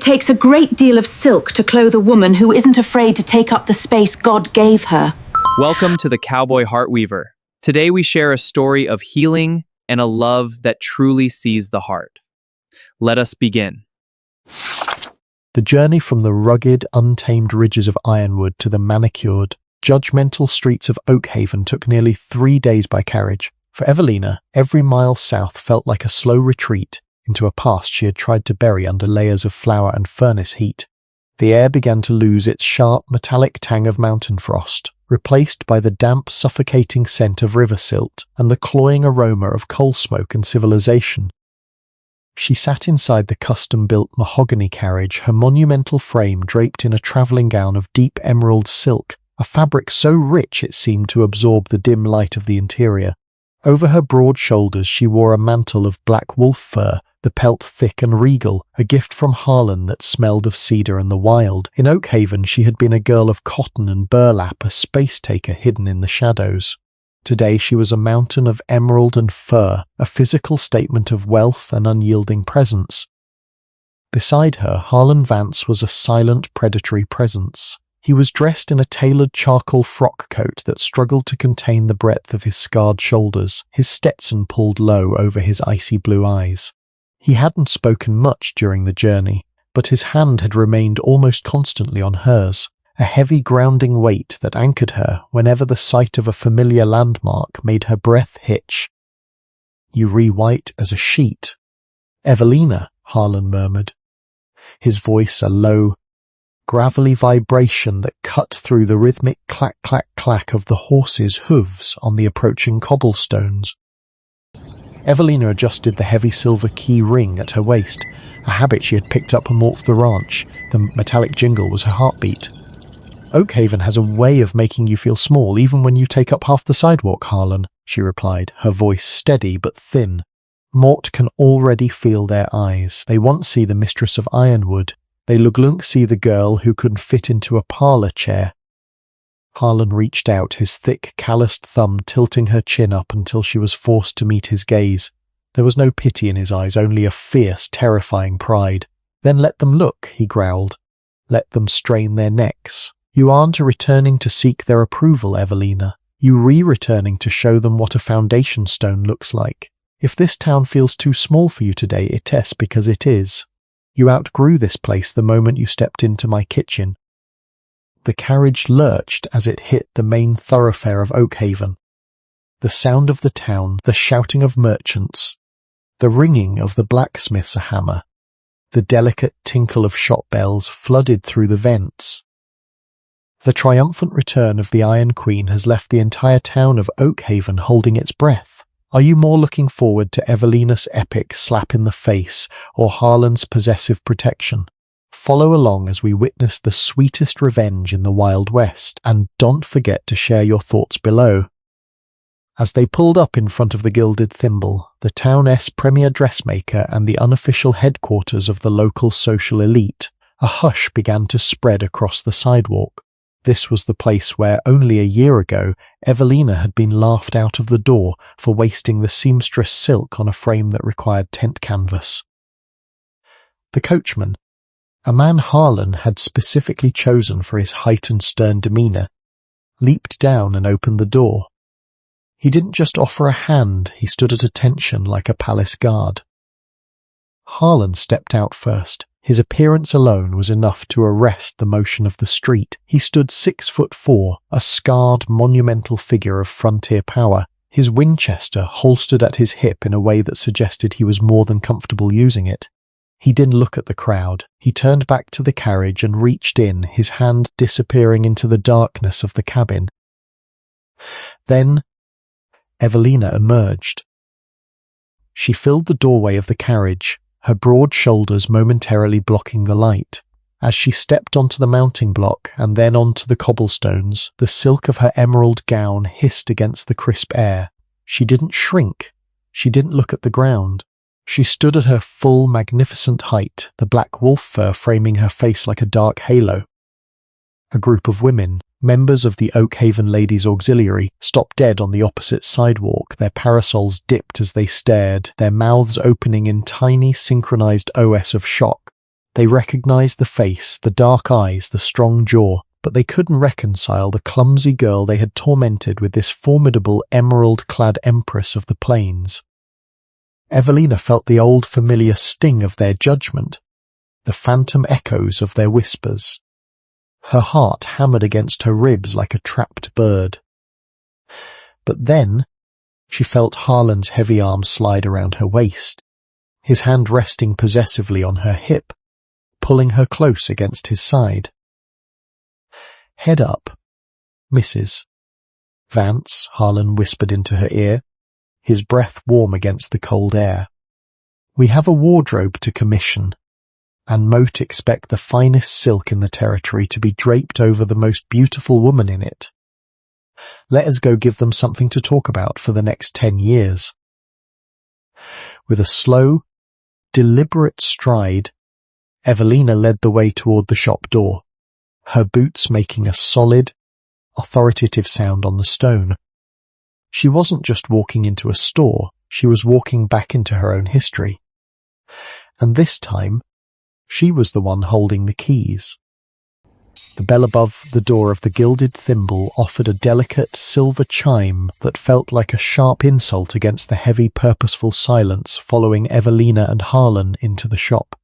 It takes a great deal of silk to clothe a woman who isn't afraid to take up the space God gave her. Welcome to the Cowboy Heartweaver. Today we share a story of healing and a love that truly sees the heart. Let us begin. The journey from the rugged, untamed ridges of Ironwood to the manicured, judgmental streets of Oakhaven took nearly 3 days by carriage. For Evelina, every mile south felt like a slow retreat into a past she had tried to bury under layers of flour and furnace heat. The air began to lose its sharp, metallic tang of mountain frost, replaced by the damp, suffocating scent of river silt and the cloying aroma of coal smoke and civilization. She sat inside the custom-built mahogany carriage, her monumental frame draped in a travelling gown of deep emerald silk, a fabric so rich it seemed to absorb the dim light of the interior. Over her broad shoulders she wore a mantle of black wolf fur, the pelt thick and regal, a gift from Harlan that smelled of cedar and the wild. In Oakhaven she had been a girl of cotton and burlap, a space-taker hidden in the shadows. Today she was a mountain of emerald and fur, a physical statement of wealth and unyielding presence. Beside her, Harlan Vance was a silent, predatory presence. He was dressed in a tailored charcoal frock coat that struggled to contain the breadth of his scarred shoulders, his Stetson pulled low over his icy blue eyes. He hadn't spoken much during the journey, but his hand had remained almost constantly on hers, a heavy grounding weight that anchored her whenever the sight of a familiar landmark made her breath hitch. "You re-white as a sheet." "Evelina," Harlan murmured, his voice a low, gravelly vibration that cut through the rhythmic clack-clack-clack of the horse's hooves on the approaching cobblestones. Evelina adjusted the heavy silver key ring at her waist, a habit she had picked up off the ranch. The metallic jingle was her heartbeat. "Oakhaven has a way of making you feel small even when you take up half the sidewalk, Harlan," she replied, her voice steady but thin. "Mort can already feel their eyes. They once see the mistress of Ironwood. They luglunk see the girl who could fit into a parlour chair." Harlan reached out, his thick, calloused thumb tilting her chin up until she was forced to meet his gaze. There was no pity in his eyes, only a fierce, terrifying pride. "Then let them look," he growled. "Let them strain their necks. You aren't returning to seek their approval, Evelina. You re-returning to show them what a foundation stone looks like. If this town feels too small for you today, it's because it is. You outgrew this place the moment you stepped into my kitchen." The carriage lurched as it hit the main thoroughfare of Oakhaven. The sound of the town, the shouting of merchants, the ringing of the blacksmith's hammer, the delicate tinkle of shop bells flooded through the vents. The triumphant return of the Iron Queen has left the entire town of Oakhaven holding its breath. Are you more looking forward to Evelina's epic slap in the face or Harlan's possessive protection? Follow along as we witness the sweetest revenge in the Wild West, and don't forget to share your thoughts below. As they pulled up in front of the Gilded Thimble, the town's premier dressmaker and the unofficial headquarters of the local social elite, a hush began to spread across the sidewalk. This was the place where, only a year ago, Evelina had been laughed out of the door for wasting the seamstress silk on a frame that required tent canvas. The coachman, a man Harlan had specifically chosen for his height and stern demeanour, leaped down and opened the door. He didn't just offer a hand, he stood at attention like a palace guard. Harlan stepped out first. His appearance alone was enough to arrest the motion of the street. He stood 6'4", a scarred, monumental figure of frontier power, his Winchester holstered at his hip in a way that suggested he was more than comfortable using it. He didn't look at the crowd. He turned back to the carriage and reached in, his hand disappearing into the darkness of the cabin. Then Evelina emerged. She filled the doorway of the carriage, her broad shoulders momentarily blocking the light. As she stepped onto the mounting block and then onto the cobblestones, the silk of her emerald gown hissed against the crisp air. She didn't shrink. She didn't look at the ground. She stood at her full, magnificent height, the black wolf fur framing her face like a dark halo. A group of women, members of the Oakhaven Ladies' Auxiliary, stopped dead on the opposite sidewalk, their parasols dipped as they stared, their mouths opening in tiny, synchronized OS of shock. They recognized the face, the dark eyes, the strong jaw, but they couldn't reconcile the clumsy girl they had tormented with this formidable emerald-clad empress of the plains. Evelina felt the old familiar sting of their judgment, the phantom echoes of their whispers. Her heart hammered against her ribs like a trapped bird. But then she felt Harlan's heavy arm slide around her waist, his hand resting possessively on her hip, pulling her close against his side. "Head up, Mrs. Vance," Harlan whispered into her ear, his breath warm against the cold air. "We have a wardrobe to commission, and mote expect the finest silk in the territory to be draped over the most beautiful woman in it. Let us go give them something to talk about for the next 10 years. With a slow, deliberate stride, Evelina led the way toward the shop door, her boots making a solid, authoritative sound on the stone. She wasn't just walking into a store, she was walking back into her own history. And this time, she was the one holding the keys. The bell above the door of the gilded thimble offered a delicate silver chime that felt like a sharp insult against the heavy, purposeful silence following Evelina and Harlan into the shop.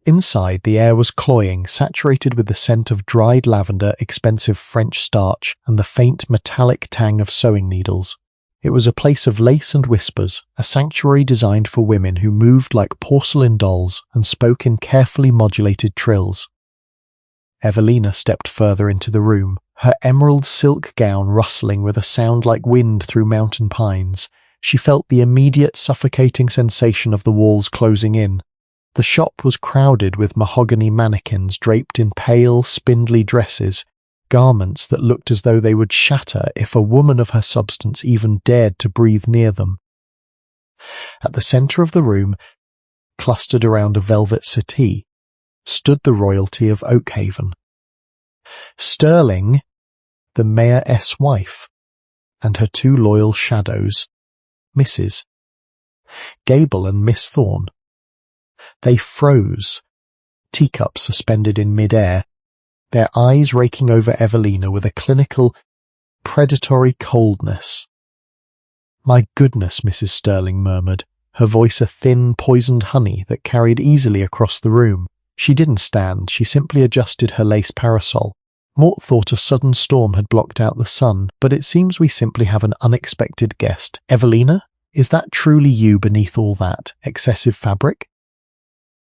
Inside, the air was cloying, saturated with the scent of dried lavender, expensive French starch, and the faint metallic tang of sewing needles. It was a place of lace and whispers, a sanctuary designed for women who moved like porcelain dolls and spoke in carefully modulated trills. Evelina stepped further into the room, her emerald silk gown rustling with a sound like wind through mountain pines. She felt the immediate suffocating sensation of the walls closing in. The shop was crowded with mahogany mannequins draped in pale, spindly dresses, garments that looked as though they would shatter if a woman of her substance even dared to breathe near them. At the centre of the room, clustered around a velvet settee, stood the royalty of Oakhaven. Sterling, the mayoress' wife, and her two loyal shadows, Mrs. Gable and Miss Thorne. They froze, teacups suspended in mid-air, their eyes raking over Evelina with a clinical, predatory coldness. "My goodness," Mrs. Sterling murmured, her voice a thin, poisoned honey that carried easily across the room. She didn't stand, she simply adjusted her lace parasol. Mort thought a sudden storm had blocked out the sun, but it seems we simply have an unexpected guest. "Evelina, is that truly you beneath all that excessive fabric?"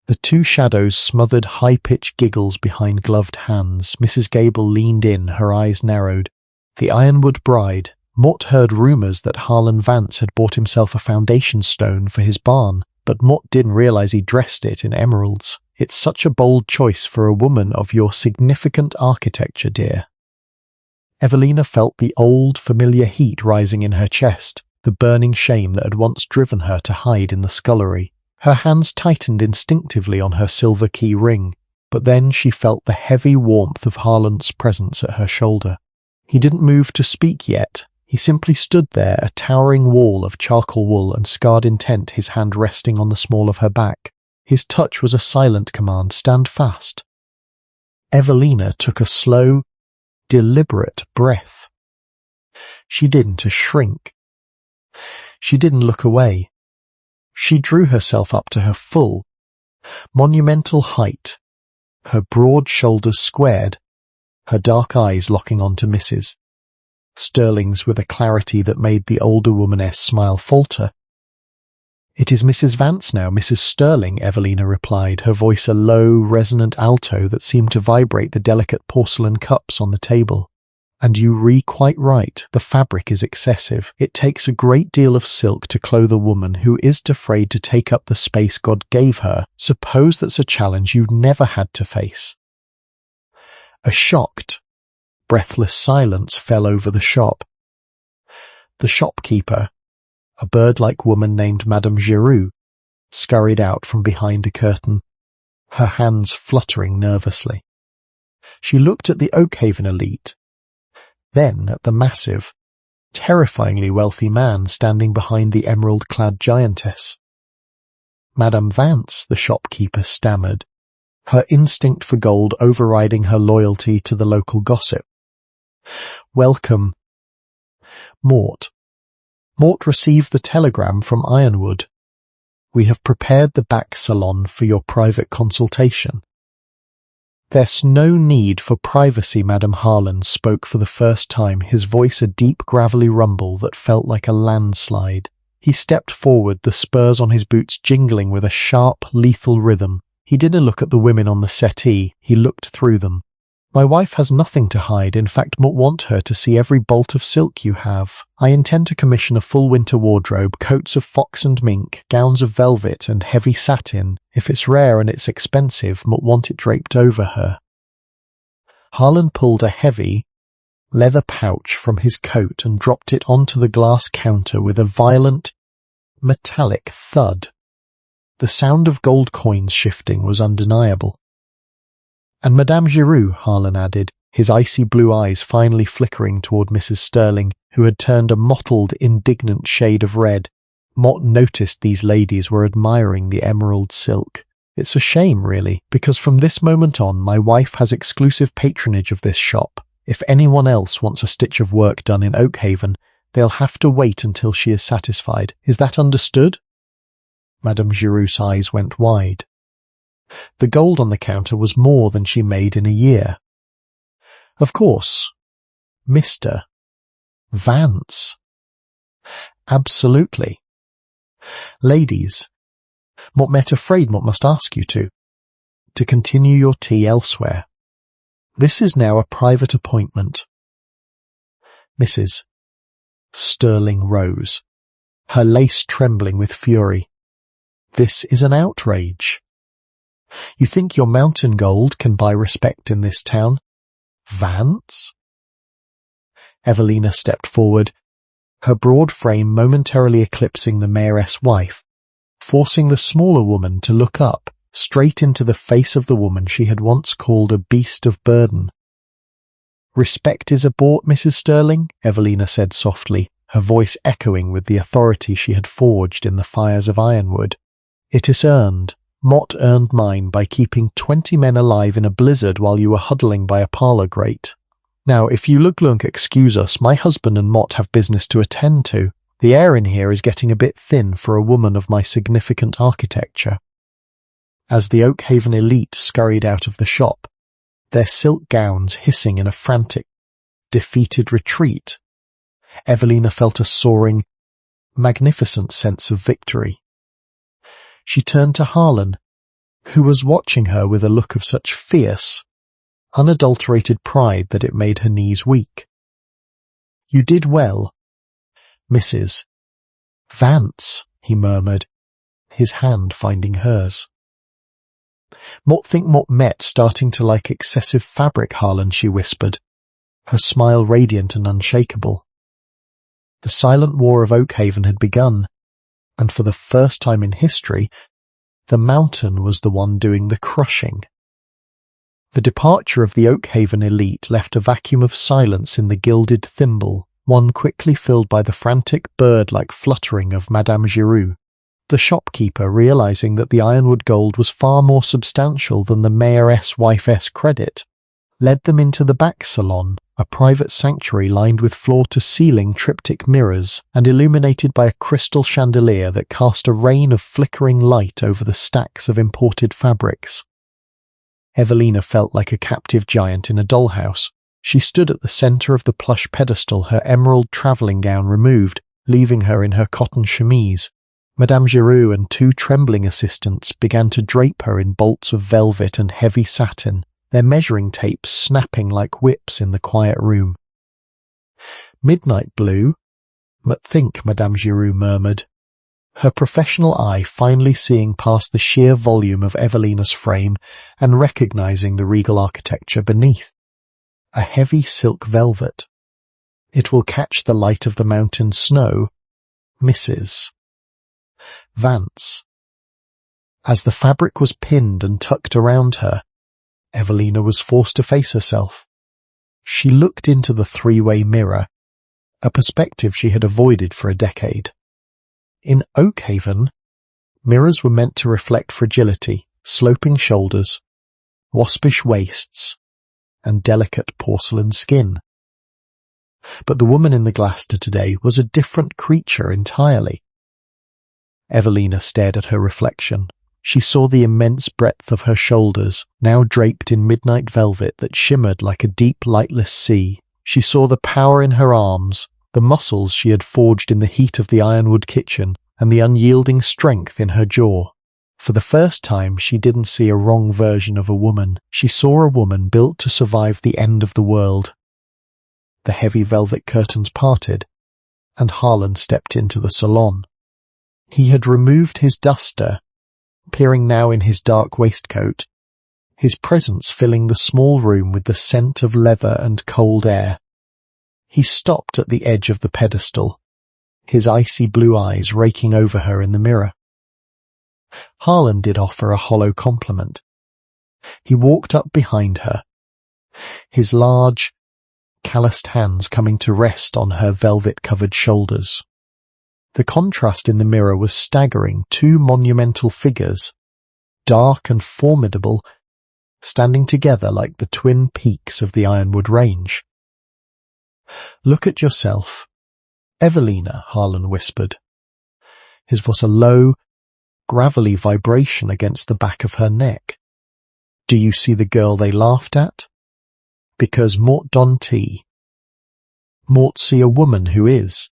The two shadows smothered high-pitched giggles behind gloved hands. Mrs. Gable leaned in, her eyes narrowed. The Ironwood bride. Mort heard rumours that Harlan Vance had bought himself a foundation stone for his barn, but Mort didn't realise he dressed it in emeralds. "It's such a bold choice for a woman of your significant architecture, dear." Evelina felt the old, familiar heat rising in her chest, the burning shame that had once driven her to hide in the scullery. Her hands tightened instinctively on her silver key ring, but then she felt the heavy warmth of Harlan's presence at her shoulder. He didn't move to speak yet. He simply stood there, a towering wall of charcoal wool and scarred intent, his hand resting on the small of her back. His touch was a silent command, "Stand fast." Evelina took a slow, deliberate breath. She didn't shrink. She didn't look away. She drew herself up to her full, monumental height, her broad shoulders squared, her dark eyes locking onto Mrs. Sterling's with a clarity that made the older womaness smile falter. "It is Mrs. Vance now, Mrs. Sterling," Evelina replied, her voice a low, resonant alto that seemed to vibrate the delicate porcelain cups on the table. "And you re quite right, the fabric is excessive. It takes a great deal of silk to clothe a woman who isn't afraid to take up the space God gave her. Suppose that's a challenge you've never had to face." A shocked, breathless silence fell over the shop. The shopkeeper, a bird-like woman named Madame Giroux, scurried out from behind a curtain, her hands fluttering nervously. She looked at the Oakhaven elite, then at the massive, terrifyingly wealthy man standing behind the emerald-clad giantess. "Madame Vance," the shopkeeper stammered, her instinct for gold overriding her loyalty to the local gossip. "Welcome, Mort." Mort received the telegram from Ironwood. "We have prepared the back salon for your private consultation." "There's no need for privacy," Madame Harlan spoke for the first time, his voice a deep gravelly rumble that felt like a landslide. He stepped forward, the spurs on his boots jingling with a sharp, lethal rhythm. He didn't look at the women on the settee, he looked through them. "My wife has nothing to hide. In fact, want her to see every bolt of silk you have. I intend to commission a full winter wardrobe, coats of fox and mink, gowns of velvet and heavy satin. If it's rare and it's expensive, want it draped over her." Harlan pulled a heavy, leather pouch from his coat and dropped it onto the glass counter with a violent, metallic thud. The sound of gold coins shifting was undeniable. "And Madame Giroux," Harlan added, his icy blue eyes finally flickering toward Mrs. Sterling, who had turned a mottled, indignant shade of red. Mott noticed these ladies were admiring the emerald silk. "It's a shame, really, because from this moment on my wife has exclusive patronage of this shop. If anyone else wants a stitch of work done in Oakhaven, they'll have to wait until she is satisfied. Is that understood?" Madame Giroux's eyes went wide. The gold on the counter was more than she made in a year. "Of course, Mr. Vance." "Absolutely. Ladies, Mott afraid Mott must ask you to continue your tea elsewhere. This is now a private appointment." Mrs. Sterling rose, her lace trembling with fury. "This is an outrage. You think your mountain gold can buy respect in this town? Vance?" Evelina stepped forward, her broad frame momentarily eclipsing the mayoress' wife, forcing the smaller woman to look up, straight into the face of the woman she had once called a beast of burden. "Respect is a bought, Mrs. Sterling," Evelina said softly, her voice echoing with the authority she had forged in the fires of Ironwood. "It is earned. Mott earned mine by keeping 20 men alive in a blizzard while you were huddling by a parlour grate. Now, if you lunk excuse us, my husband and Mott have business to attend to. The air in here is getting a bit thin for a woman of my significant architecture." As the Oakhaven elite scurried out of the shop, their silk gowns hissing in a frantic, defeated retreat, Evelina felt a soaring, magnificent sense of victory. She turned to Harlan, who was watching her with a look of such fierce, unadulterated pride that it made her knees weak. "You did well, Mrs. Vance," he murmured, his hand finding hers. "Mott think Mott met starting to like excessive fabric, Harlan," she whispered, her smile radiant and unshakable. The silent war of Oakhaven had begun, and for the first time in history, the mountain was the one doing the crushing. The departure of the Oakhaven elite left a vacuum of silence in the gilded thimble, one quickly filled by the frantic bird-like fluttering of Madame Giroux. The shopkeeper, realizing that the Ironwood gold was far more substantial than the mayoress' wife's credit, led them into the back salon, a private sanctuary lined with floor-to-ceiling triptych mirrors and illuminated by a crystal chandelier that cast a rain of flickering light over the stacks of imported fabrics. Evelina felt like a captive giant in a dollhouse. She stood at the center of the plush pedestal, her emerald travelling gown removed, leaving her in her cotton chemise. Madame Giroux and 2 trembling assistants began to drape her in bolts of velvet and heavy satin, their measuring tapes snapping like whips in the quiet room. "Midnight blue, think," Madame Giroux murmured, her professional eye finally seeing past the sheer volume of Evelina's frame and recognizing the regal architecture beneath. A heavy silk velvet. "It will catch the light of the mountain snow, Mrs. Vance." As the fabric was pinned and tucked around her, Evelina was forced to face herself. She looked into the 3-way mirror, a perspective she had avoided for a decade. In Oakhaven, mirrors were meant to reflect fragility, sloping shoulders, waspish waists, and delicate porcelain skin. But the woman in the Gloucester today was a different creature entirely. Evelina stared at her reflection. She saw the immense breadth of her shoulders, now draped in midnight velvet that shimmered like a deep, lightless sea. She saw the power in her arms, the muscles she had forged in the heat of the Ironwood kitchen, and the unyielding strength in her jaw. For the first time, she didn't see a wrong version of a woman. She saw a woman built to survive the end of the world. The heavy velvet curtains parted, and Harlan stepped into the salon. He had removed his duster, appearing now in his dark waistcoat, his presence filling the small room with the scent of leather and cold air. He stopped at the edge of the pedestal, his icy blue eyes raking over her in the mirror. Harlan did offer a hollow compliment. He walked up behind her, his large, calloused hands coming to rest on her velvet-covered shoulders. The contrast in the mirror was staggering. Two monumental figures, dark and formidable, standing together like the twin peaks of the Ironwood Range. "Look at yourself, Evelina," Harlan whispered. His voice a low, gravelly vibration against the back of her neck. "Do you see the girl they laughed at? Because mort don'ty. Mort see a woman who is.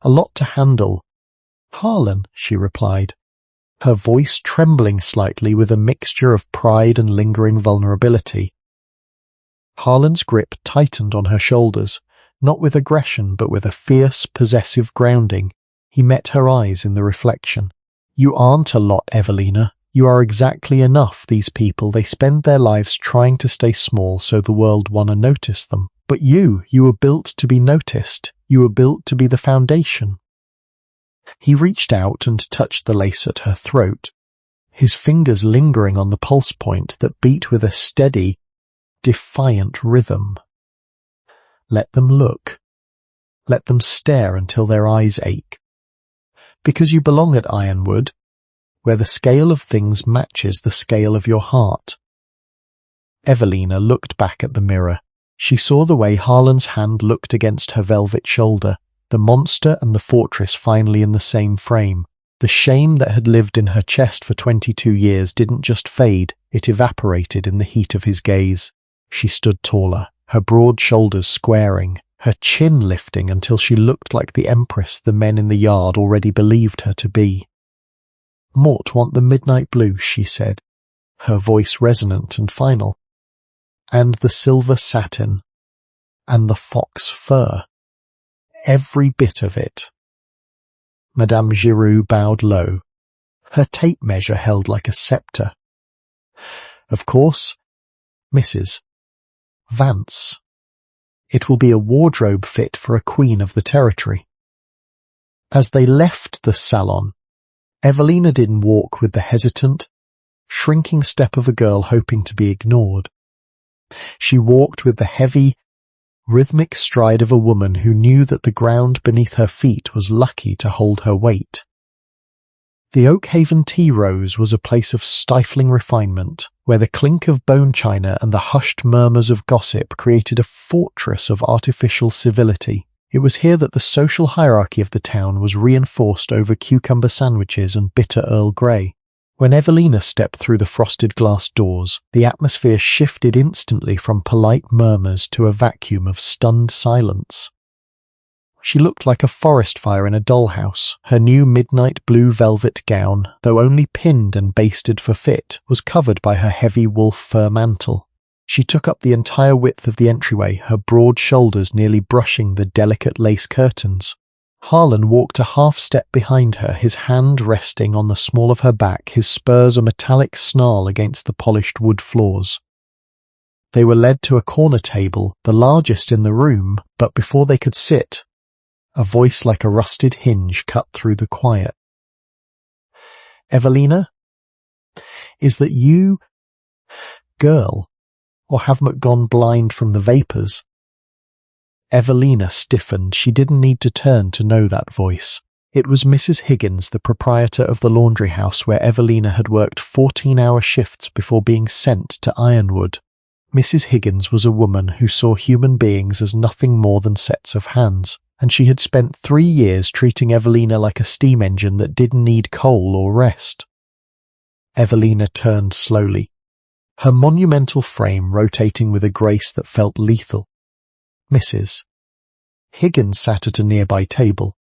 A lot to handle." "Harlan," she replied, her voice trembling slightly with a mixture of pride and lingering vulnerability. Harlan's grip tightened on her shoulders, not with aggression but with a fierce, possessive grounding. He met her eyes in the reflection. "You aren't a lot, Evelina. You are exactly enough. These people, they spend their lives trying to stay small so the world wanna notice them. But you were built to be noticed. You were built to be the foundation." He reached out and touched the lace at her throat, his fingers lingering on the pulse point that beat with a steady, defiant rhythm. "Let them look. Let them stare until their eyes ache. Because you belong at Ironwood, where the scale of things matches the scale of your heart." Evelina looked back at the mirror. She saw the way Harlan's hand looked against her velvet shoulder, the monster and the fortress finally in the same frame. The shame that had lived in her chest for 22 years didn't just fade, it evaporated in the heat of his gaze. She stood taller, her broad shoulders squaring, her chin lifting until she looked like the empress the men in the yard already believed her to be. "Mort want the midnight blue," she said, her voice resonant and final. "And the silver satin, and the fox fur. Every bit of it." Madame Giroux bowed low, her tape measure held like a sceptre. "Of course, Mrs. Vance. It will be a wardrobe fit for a queen of the territory." As they left the salon, Evelina didn't walk with the hesitant, shrinking step of a girl hoping to be ignored. She walked with the heavy, rhythmic stride of a woman who knew that the ground beneath her feet was lucky to hold her weight. The Oakhaven Tea Rose was a place of stifling refinement, where the clink of bone china and the hushed murmurs of gossip created a fortress of artificial civility. It was here that the social hierarchy of the town was reinforced over cucumber sandwiches and bitter Earl Grey. When Evelina stepped through the frosted glass doors, the atmosphere shifted instantly from polite murmurs to a vacuum of stunned silence. She looked like a forest fire in a dollhouse. Her new midnight blue velvet gown, though only pinned and basted for fit, was covered by her heavy wolf fur mantle. She took up the entire width of the entryway, her broad shoulders nearly brushing the delicate lace curtains. Harlan walked a half-step behind her, his hand resting on the small of her back, his spurs a metallic snarl against the polished wood floors. They were led to a corner table, the largest in the room, but before they could sit, a voice like a rusted hinge cut through the quiet. "Evelina, is that you, girl, or have Mac gone blind from the vapours?" Evelina stiffened. She didn't need to turn to know that voice. It was Mrs. Higgins, the proprietor of the laundry house where Evelina had worked 14-hour shifts before being sent to Ironwood. Mrs. Higgins was a woman who saw human beings as nothing more than sets of hands, and she had spent 3 years treating Evelina like a steam engine that didn't need coal or rest. Evelina turned slowly, her monumental frame rotating with a grace that felt lethal. Mrs. Higgins sat at a nearby table,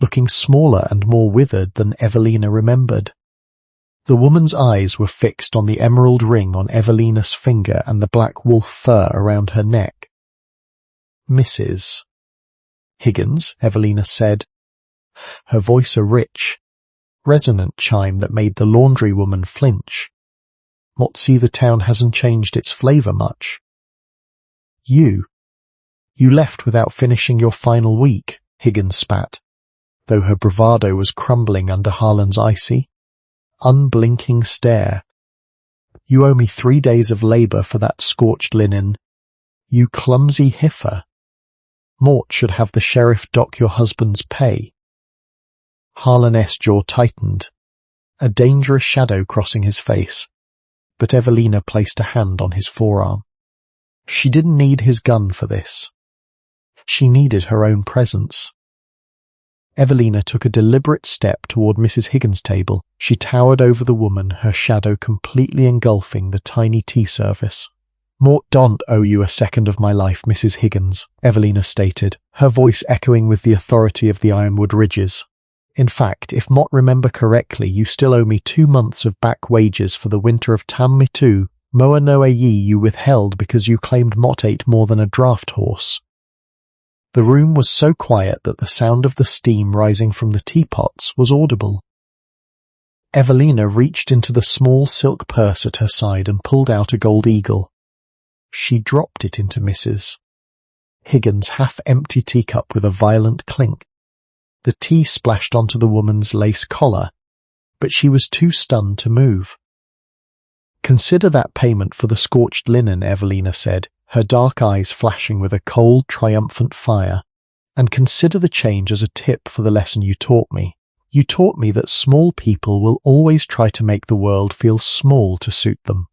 looking smaller and more withered than Evelina remembered. The woman's eyes were fixed on the emerald ring on Evelina's finger and the black wolf fur around her neck. Mrs. Higgins, Evelina said, her voice a rich, resonant chime that made the laundry woman flinch. "Motsy, the town hasn't changed its flavour much. You left without finishing your final week," Higgins spat, though her bravado was crumbling under Harlan's icy, unblinking stare. "You owe me 3 days of labour for that scorched linen. You clumsy heifer. Mort should have the sheriff dock your husband's pay." Harlan's jaw tightened, a dangerous shadow crossing his face, but Evelina placed a hand on his forearm. She didn't need his gun for this. She needed her own presence. Evelina took a deliberate step toward Mrs. Higgins' table. She towered over the woman, her shadow completely engulfing the tiny tea service. "Mort don't owe you a second of my life, Mrs. Higgins," Evelina stated, her voice echoing with the authority of the Ironwood Ridges. "In fact, if Mott remember correctly, you still owe me 2 months of back wages for the winter of Tam Mitu, Moa Noa Yi you withheld because you claimed Mott ate more than a draft horse." The room was so quiet that the sound of the steam rising from the teapots was audible. Evelina reached into the small silk purse at her side and pulled out a gold eagle. She dropped it into Mrs. Higgins' half-empty teacup with a violent clink. The tea splashed onto the woman's lace collar, but she was too stunned to move. "Consider that payment for the scorched linen," Evelina said, her dark eyes flashing with a cold, triumphant fire. "And consider the change as a tip for the lesson you taught me. You taught me that small people will always try to make the world feel small to suit them.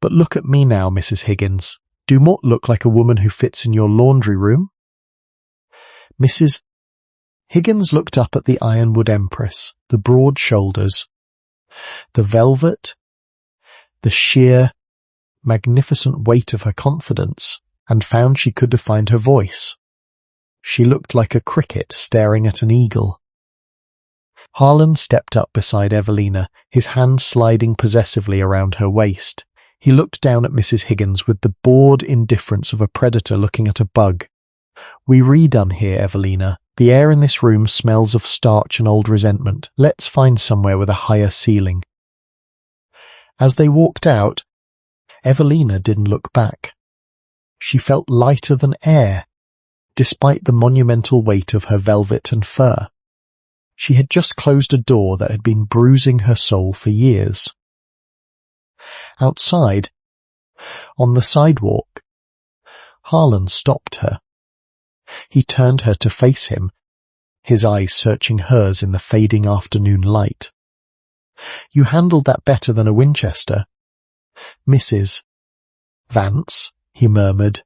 But look at me now, Mrs. Higgins. Do Mort look like a woman who fits in your laundry room?" Mrs. Higgins looked up at the Ironwood Empress, the broad shoulders, the velvet, the sheer, magnificent weight of her confidence, and found she could find her voice. She looked like a cricket staring at an eagle. Harlan stepped up beside Evelina, his hand sliding possessively around her waist. He looked down at Mrs. Higgins with the bored indifference of a predator looking at a bug. "We redone here, Evelina. The air in this room smells of starch and old resentment. Let's find somewhere with a higher ceiling." As they walked out, Evelina didn't look back. She felt lighter than air, despite the monumental weight of her velvet and fur. She had just closed a door that had been bruising her soul for years. Outside, on the sidewalk, Harlan stopped her. He turned her to face him, his eyes searching hers in the fading afternoon light. "You handled that better than a Winchester, Mrs. Vance," he murmured,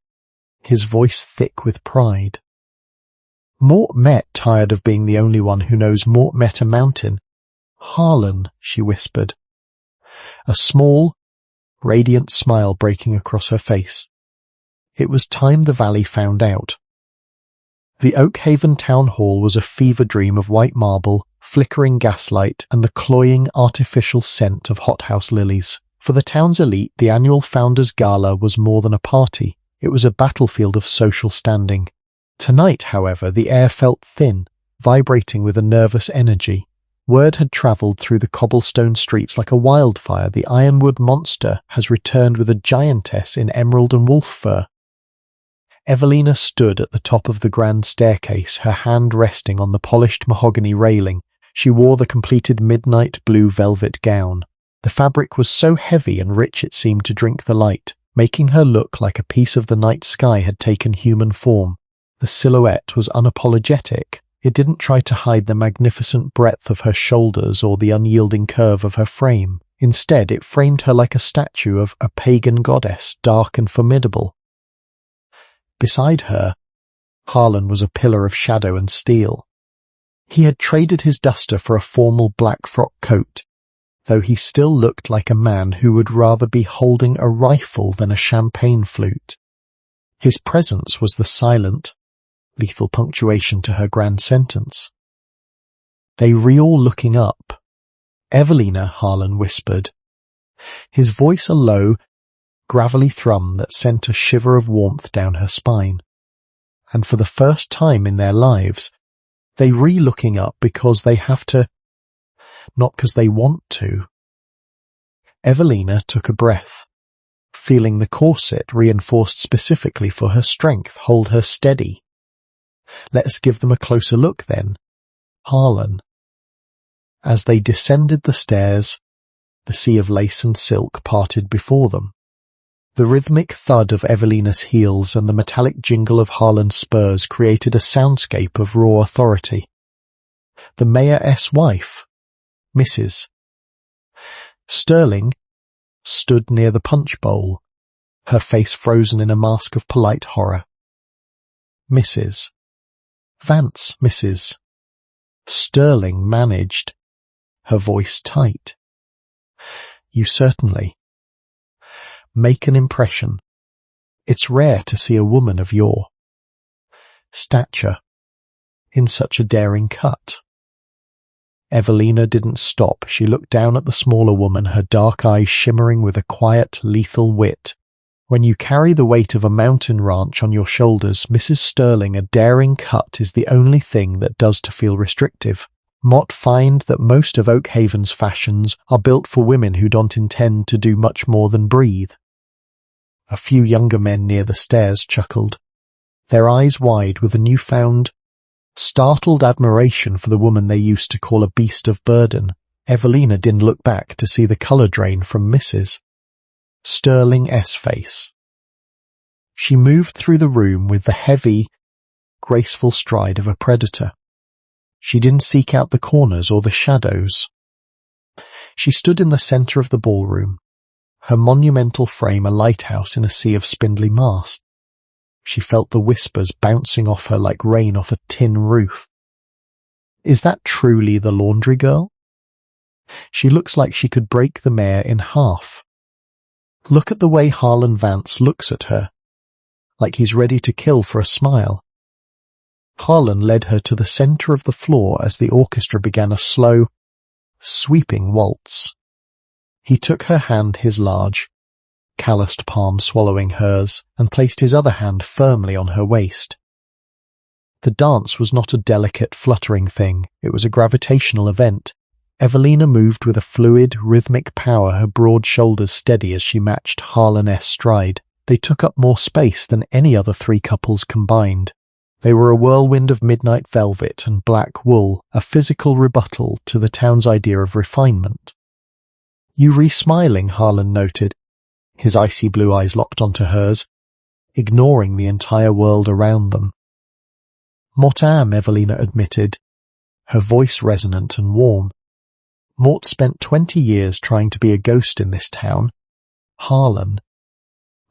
his voice thick with pride. "Mort met tired of being the only one who knows Mort met a mountain." "Harlan," she whispered, a small, radiant smile breaking across her face. It was time the valley found out. The Oakhaven Town Hall was a fever dream of white marble, flickering gaslight, and the cloying artificial scent of hothouse lilies. For the town's elite, the annual Founders Gala was more than a party. It was a battlefield of social standing. Tonight, however, the air felt thin, vibrating with a nervous energy. Word had travelled through the cobblestone streets like a wildfire. The Ironwood monster has returned with a giantess in emerald and wolf fur. Evelina stood at the top of the grand staircase, her hand resting on the polished mahogany railing. She wore the completed midnight blue velvet gown. The fabric was so heavy and rich it seemed to drink the light, making her look like a piece of the night sky had taken human form. The silhouette was unapologetic, It didn't try to hide the magnificent breadth of her shoulders or the unyielding curve of her frame. Instead, it framed her like a statue of a pagan goddess, dark and formidable. Beside her, Harlan was a pillar of shadow and steel. He had traded his duster for a formal black frock coat, though he still looked like a man who would rather be holding a rifle than a champagne flute. His presence was the silent, lethal punctuation to her grand sentence. "They re all looking up. Evelina," Harlan whispered, his voice a low, gravelly thrum that sent a shiver of warmth down her spine. And for the first time in their lives, they re-looking up because they have to, not because they want to. Evelina took a breath, feeling the corset reinforced specifically for her strength hold her steady. "Let us give them a closer look then." Harlan. As they descended the stairs, the sea of lace and silk parted before them. The rhythmic thud of Evelina's heels and the metallic jingle of Harlan's spurs created a soundscape of raw authority. The mayor's wife, Mrs. Sterling, stood near the punch bowl, her face frozen in a mask of polite horror. Mrs. Vance, Mrs. Sterling managed, her voice tight. "You certainly make an impression. It's rare to see a woman of your stature in such a daring cut." Evelina didn't stop. She looked down at the smaller woman, her dark eyes shimmering with a quiet, lethal wit. "When you carry the weight of a mountain ranch on your shoulders, Mrs. Sterling, a daring cut is the only thing that does to feel restrictive. Mott find that most of Oakhaven's fashions are built for women who don't intend to do much more than breathe." A few younger men near the stairs chuckled, their eyes wide with a newfound, startled admiration for the woman they used to call a beast of burden. Evelina didn't look back to see the colour drain from Mrs. Sterling's face. She moved through the room with the heavy, graceful stride of a predator. She didn't seek out the corners or the shadows. She stood in the centre of the ballroom, her monumental frame a lighthouse in a sea of spindly masts. She felt the whispers bouncing off her like rain off a tin roof. "Is that truly the laundry girl? She looks like she could break the mayor in half. Look at the way Harlan Vance looks at her, like he's ready to kill for a smile." Harlan led her to the centre of the floor as the orchestra began a slow, sweeping waltz. He took her hand, his large, calloused palm swallowing hers, and placed his other hand firmly on her waist. The dance was not a delicate, fluttering thing. It was a gravitational event. Evelina moved with a fluid, rhythmic power, her broad shoulders steady as she matched Harlan's stride. They took up more space than any other three couples combined. They were a whirlwind of midnight velvet and black wool, a physical rebuttal to the town's idea of refinement. "You re-smiling," Harlan noted, his icy blue eyes locked onto hers, ignoring the entire world around them. "Mott am," Evelina admitted, her voice resonant and warm. "Mott spent 20 years trying to be a ghost in this town. Harlan.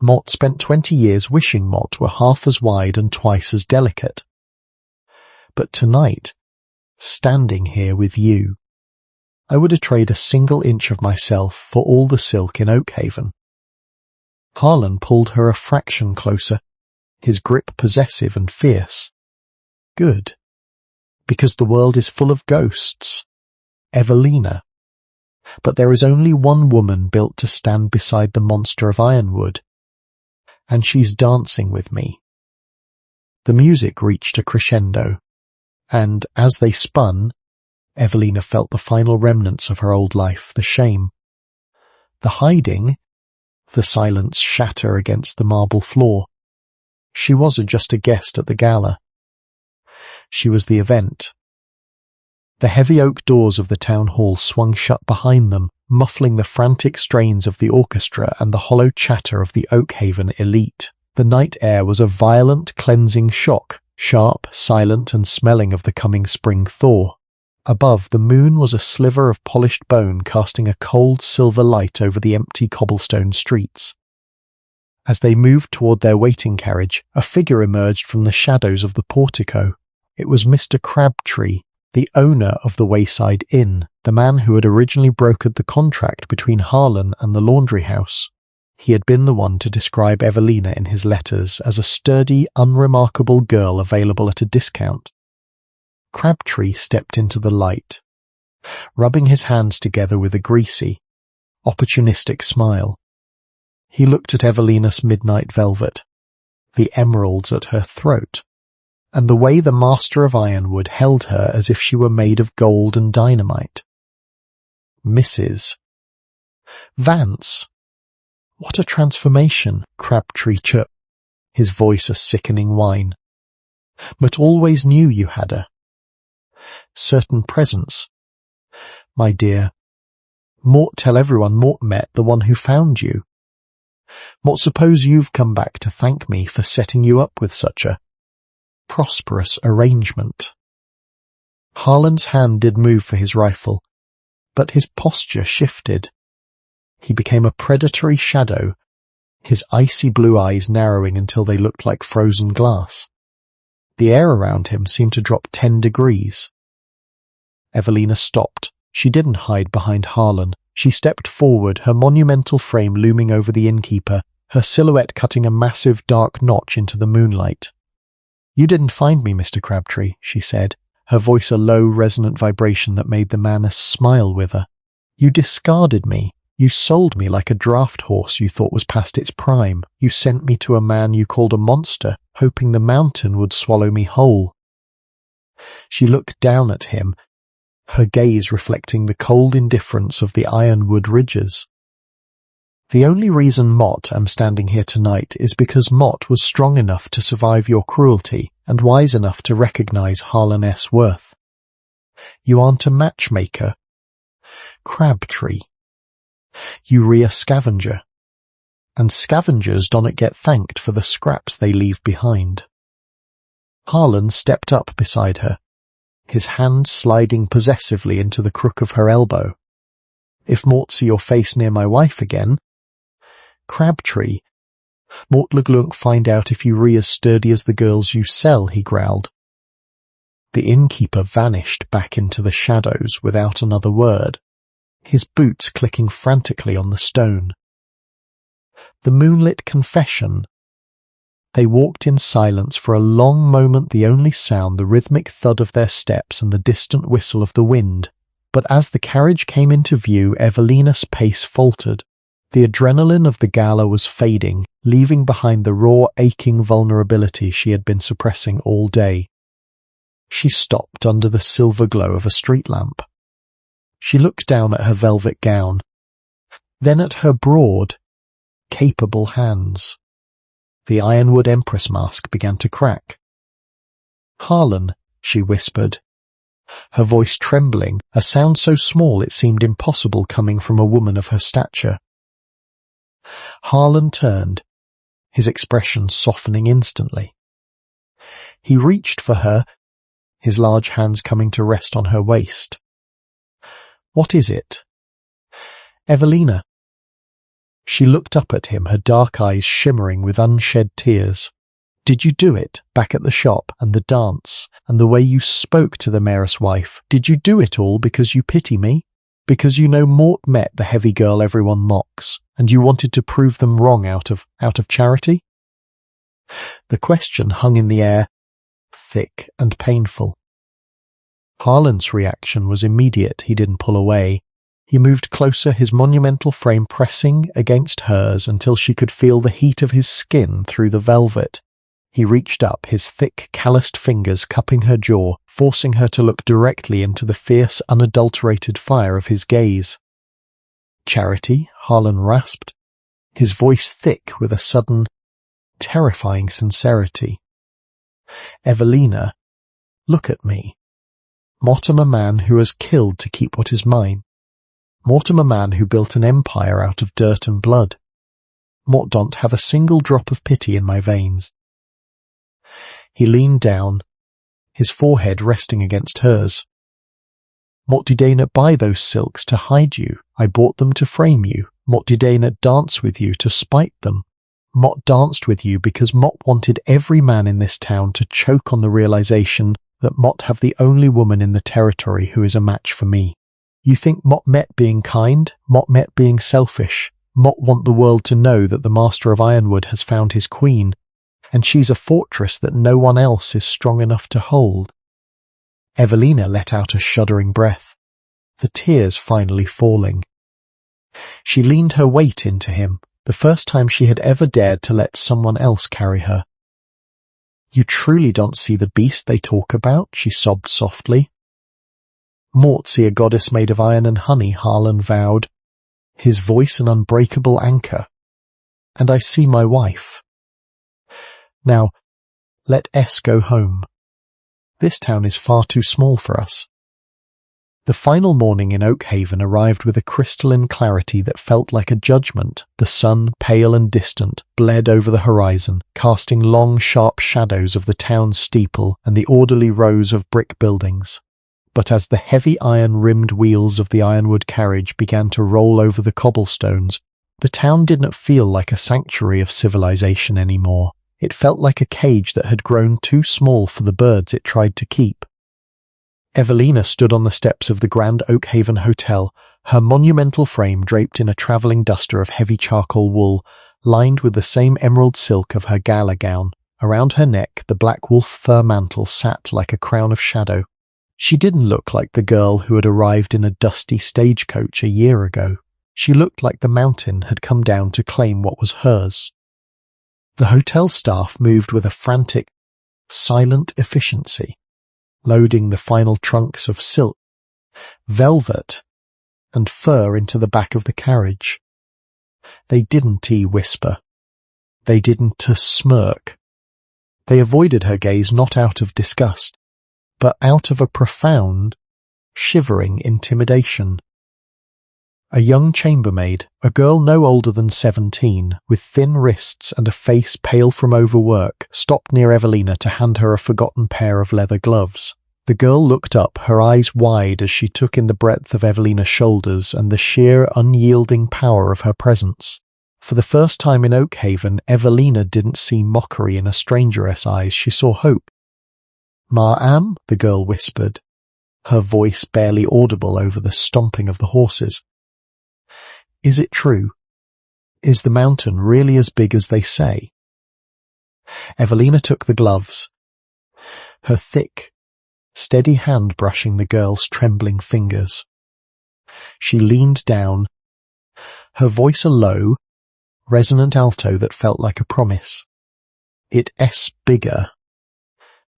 Mott spent 20 years wishing Mott were half as wide and twice as delicate. But tonight, standing here with you, I would trade a single inch of myself for all the silk in Oakhaven." Harlan pulled her a fraction closer, his grip possessive and fierce. "Good. Because the world is full of ghosts. Evelina. But there is only one woman built to stand beside the monster of Ironwood. And she's dancing with me." The music reached a crescendo, and as they spun, Evelina felt the final remnants of her old life, the shame, the hiding, the silence shatter against the marble floor. She wasn't just a guest at the gala. She was the event. The heavy oak doors of the town hall swung shut behind them, muffling the frantic strains of the orchestra and the hollow chatter of the Oakhaven elite. The night air was a violent, cleansing shock, sharp, silent, and smelling of the coming spring thaw. Above, the moon was a sliver of polished bone casting a cold silver light over the empty cobblestone streets. As they moved toward their waiting carriage, a figure emerged from the shadows of the portico. It was Mr. Crabtree, the owner of the Wayside Inn, the man who had originally brokered the contract between Harlan and the laundry house. He had been the one to describe Evelina in his letters as a sturdy, unremarkable girl available at a discount. Crabtree stepped into the light, rubbing his hands together with a greasy, opportunistic smile. He looked at Evelina's midnight velvet, the emeralds at her throat, and the way the master of Ironwood held her as if she were made of gold and dynamite. Mrs. Vance! What a transformation, Crabtree chirped, his voice a sickening whine. But always knew you had a certain presence. My dear, Mort tell everyone Mort met the one who found you. Mort suppose you've come back to thank me for setting you up with such a prosperous arrangement. Harlan's hand did move for his rifle, but his posture shifted. He became a predatory shadow, his icy blue eyes narrowing until they looked like frozen glass. The air around him seemed to drop 10 degrees. Evelina stopped. She didn't hide behind Harlan. She stepped forward, her monumental frame looming over the innkeeper, her silhouette cutting a massive dark notch into the moonlight. You didn't find me, Mr. Crabtree, she said, her voice a low, resonant vibration that made the man smile with her. You discarded me. You sold me like a draft horse you thought was past its prime. You sent me to a man you called a monster, hoping the mountain would swallow me whole. She looked down at him, her gaze reflecting the cold indifference of the Ironwood ridges. The only reason Mott am standing here tonight is because Mott was strong enough to survive your cruelty and wise enough to recognize Harlan's worth. You aren't a matchmaker, Crabtree. You re a scavenger, and scavengers don't get thanked for the scraps they leave behind. Harlan stepped up beside her, his hand sliding possessively into the crook of her elbow. If Mort see your face near my wife again, Crabtree, Mort Leglunk find out if you re as sturdy as the girls you sell, he growled. The innkeeper vanished back into the shadows without another word, his boots clicking frantically on the stone. The moonlit confession. They walked in silence for a long moment, the only sound the rhythmic thud of their steps and the distant whistle of the wind. But as the carriage came into view, Evelina's pace faltered. The adrenaline of the gala was fading, leaving behind the raw, aching vulnerability she had been suppressing all day. She stopped under the silver glow of a street lamp. She looked down at her velvet gown, then at her broad, capable hands. The Ironwood Empress mask began to crack. Harlan, she whispered, her voice trembling, a sound so small it seemed impossible coming from a woman of her stature. Harlan turned, his expression softening instantly. He reached for her, his large hands coming to rest on her waist. What is it? Evelina. She looked up at him, her dark eyes shimmering with unshed tears. Did you do it, back at the shop, and the dance, and the way you spoke to the mayor's wife? Did you do it all because you pity me? Because you know Mort met the heavy girl everyone mocks, and you wanted to prove them wrong out of charity? The question hung in the air, thick and painful. Harlan's reaction was immediate. He didn't pull away. He moved closer, his monumental frame pressing against hers until she could feel the heat of his skin through the velvet. He reached up, his thick, calloused fingers cupping her jaw, forcing her to look directly into the fierce, unadulterated fire of his gaze. Charity, Harlan rasped, his voice thick with a sudden, terrifying sincerity. Evelina, look at me. Mortem a man who has killed to keep what is mine. Mortem a man who built an empire out of dirt and blood. Mort don't have a single drop of pity in my veins. He leaned down, his forehead resting against hers. "Mott did I not buy those silks to hide you? I bought them to frame you. Mott did I not dance with you to spite them? Mott danced with you because Mott wanted every man in this town to choke on the realization that Mott have the only woman in the territory who is a match for me. You think Mott met being kind? Mott met being selfish. Mott want the world to know that the master of Ironwood has found his queen, and she's a fortress that no one else is strong enough to hold." Evelina let out a shuddering breath, the tears finally falling. She leaned her weight into him, the first time she had ever dared to let someone else carry her. "You truly don't see the beast they talk about," she sobbed softly. "Mort see a goddess made of iron and honey," Harlan vowed, his voice an unbreakable anchor. "And I see my wife. Now, let S go home. This town is far too small for us." The final morning in Oakhaven arrived with a crystalline clarity that felt like a judgment. The sun, pale and distant, bled over the horizon, casting long, sharp shadows of the town's steeple and the orderly rows of brick buildings. But as the heavy iron-rimmed wheels of the Ironwood carriage began to roll over the cobblestones, the town didn't feel like a sanctuary of civilization anymore. It felt like a cage that had grown too small for the birds it tried to keep. Evelina stood on the steps of the Grand Oakhaven Hotel, her monumental frame draped in a travelling duster of heavy charcoal wool, lined with the same emerald silk of her gala gown. Around her neck, the black wolf fur mantle sat like a crown of shadow. She didn't look like the girl who had arrived in a dusty stagecoach a year ago. She looked like the mountain had come down to claim what was hers. The hotel staff moved with a frantic, silent efficiency, loading the final trunks of silk, velvet, and fur into the back of the carriage. They didn't whisper. They didn't smirk. They avoided her gaze not out of disgust, but out of a profound, shivering intimidation. A young chambermaid, a girl no older than 17, with thin wrists and a face pale from overwork, stopped near Evelina to hand her a forgotten pair of leather gloves. The girl looked up, her eyes wide as she took in the breadth of Evelina's shoulders and the sheer, unyielding power of her presence. For the first time in Oakhaven, Evelina didn't see mockery in a strangeress eyes, she saw hope. "Ma'am," the girl whispered, her voice barely audible over the stomping of the horses. "Is it true? Is the mountain really as big as they say?" Evelina took the gloves, her thick, steady hand brushing the girl's trembling fingers. She leaned down, her voice a low, resonant alto that felt like a promise. "It's bigger,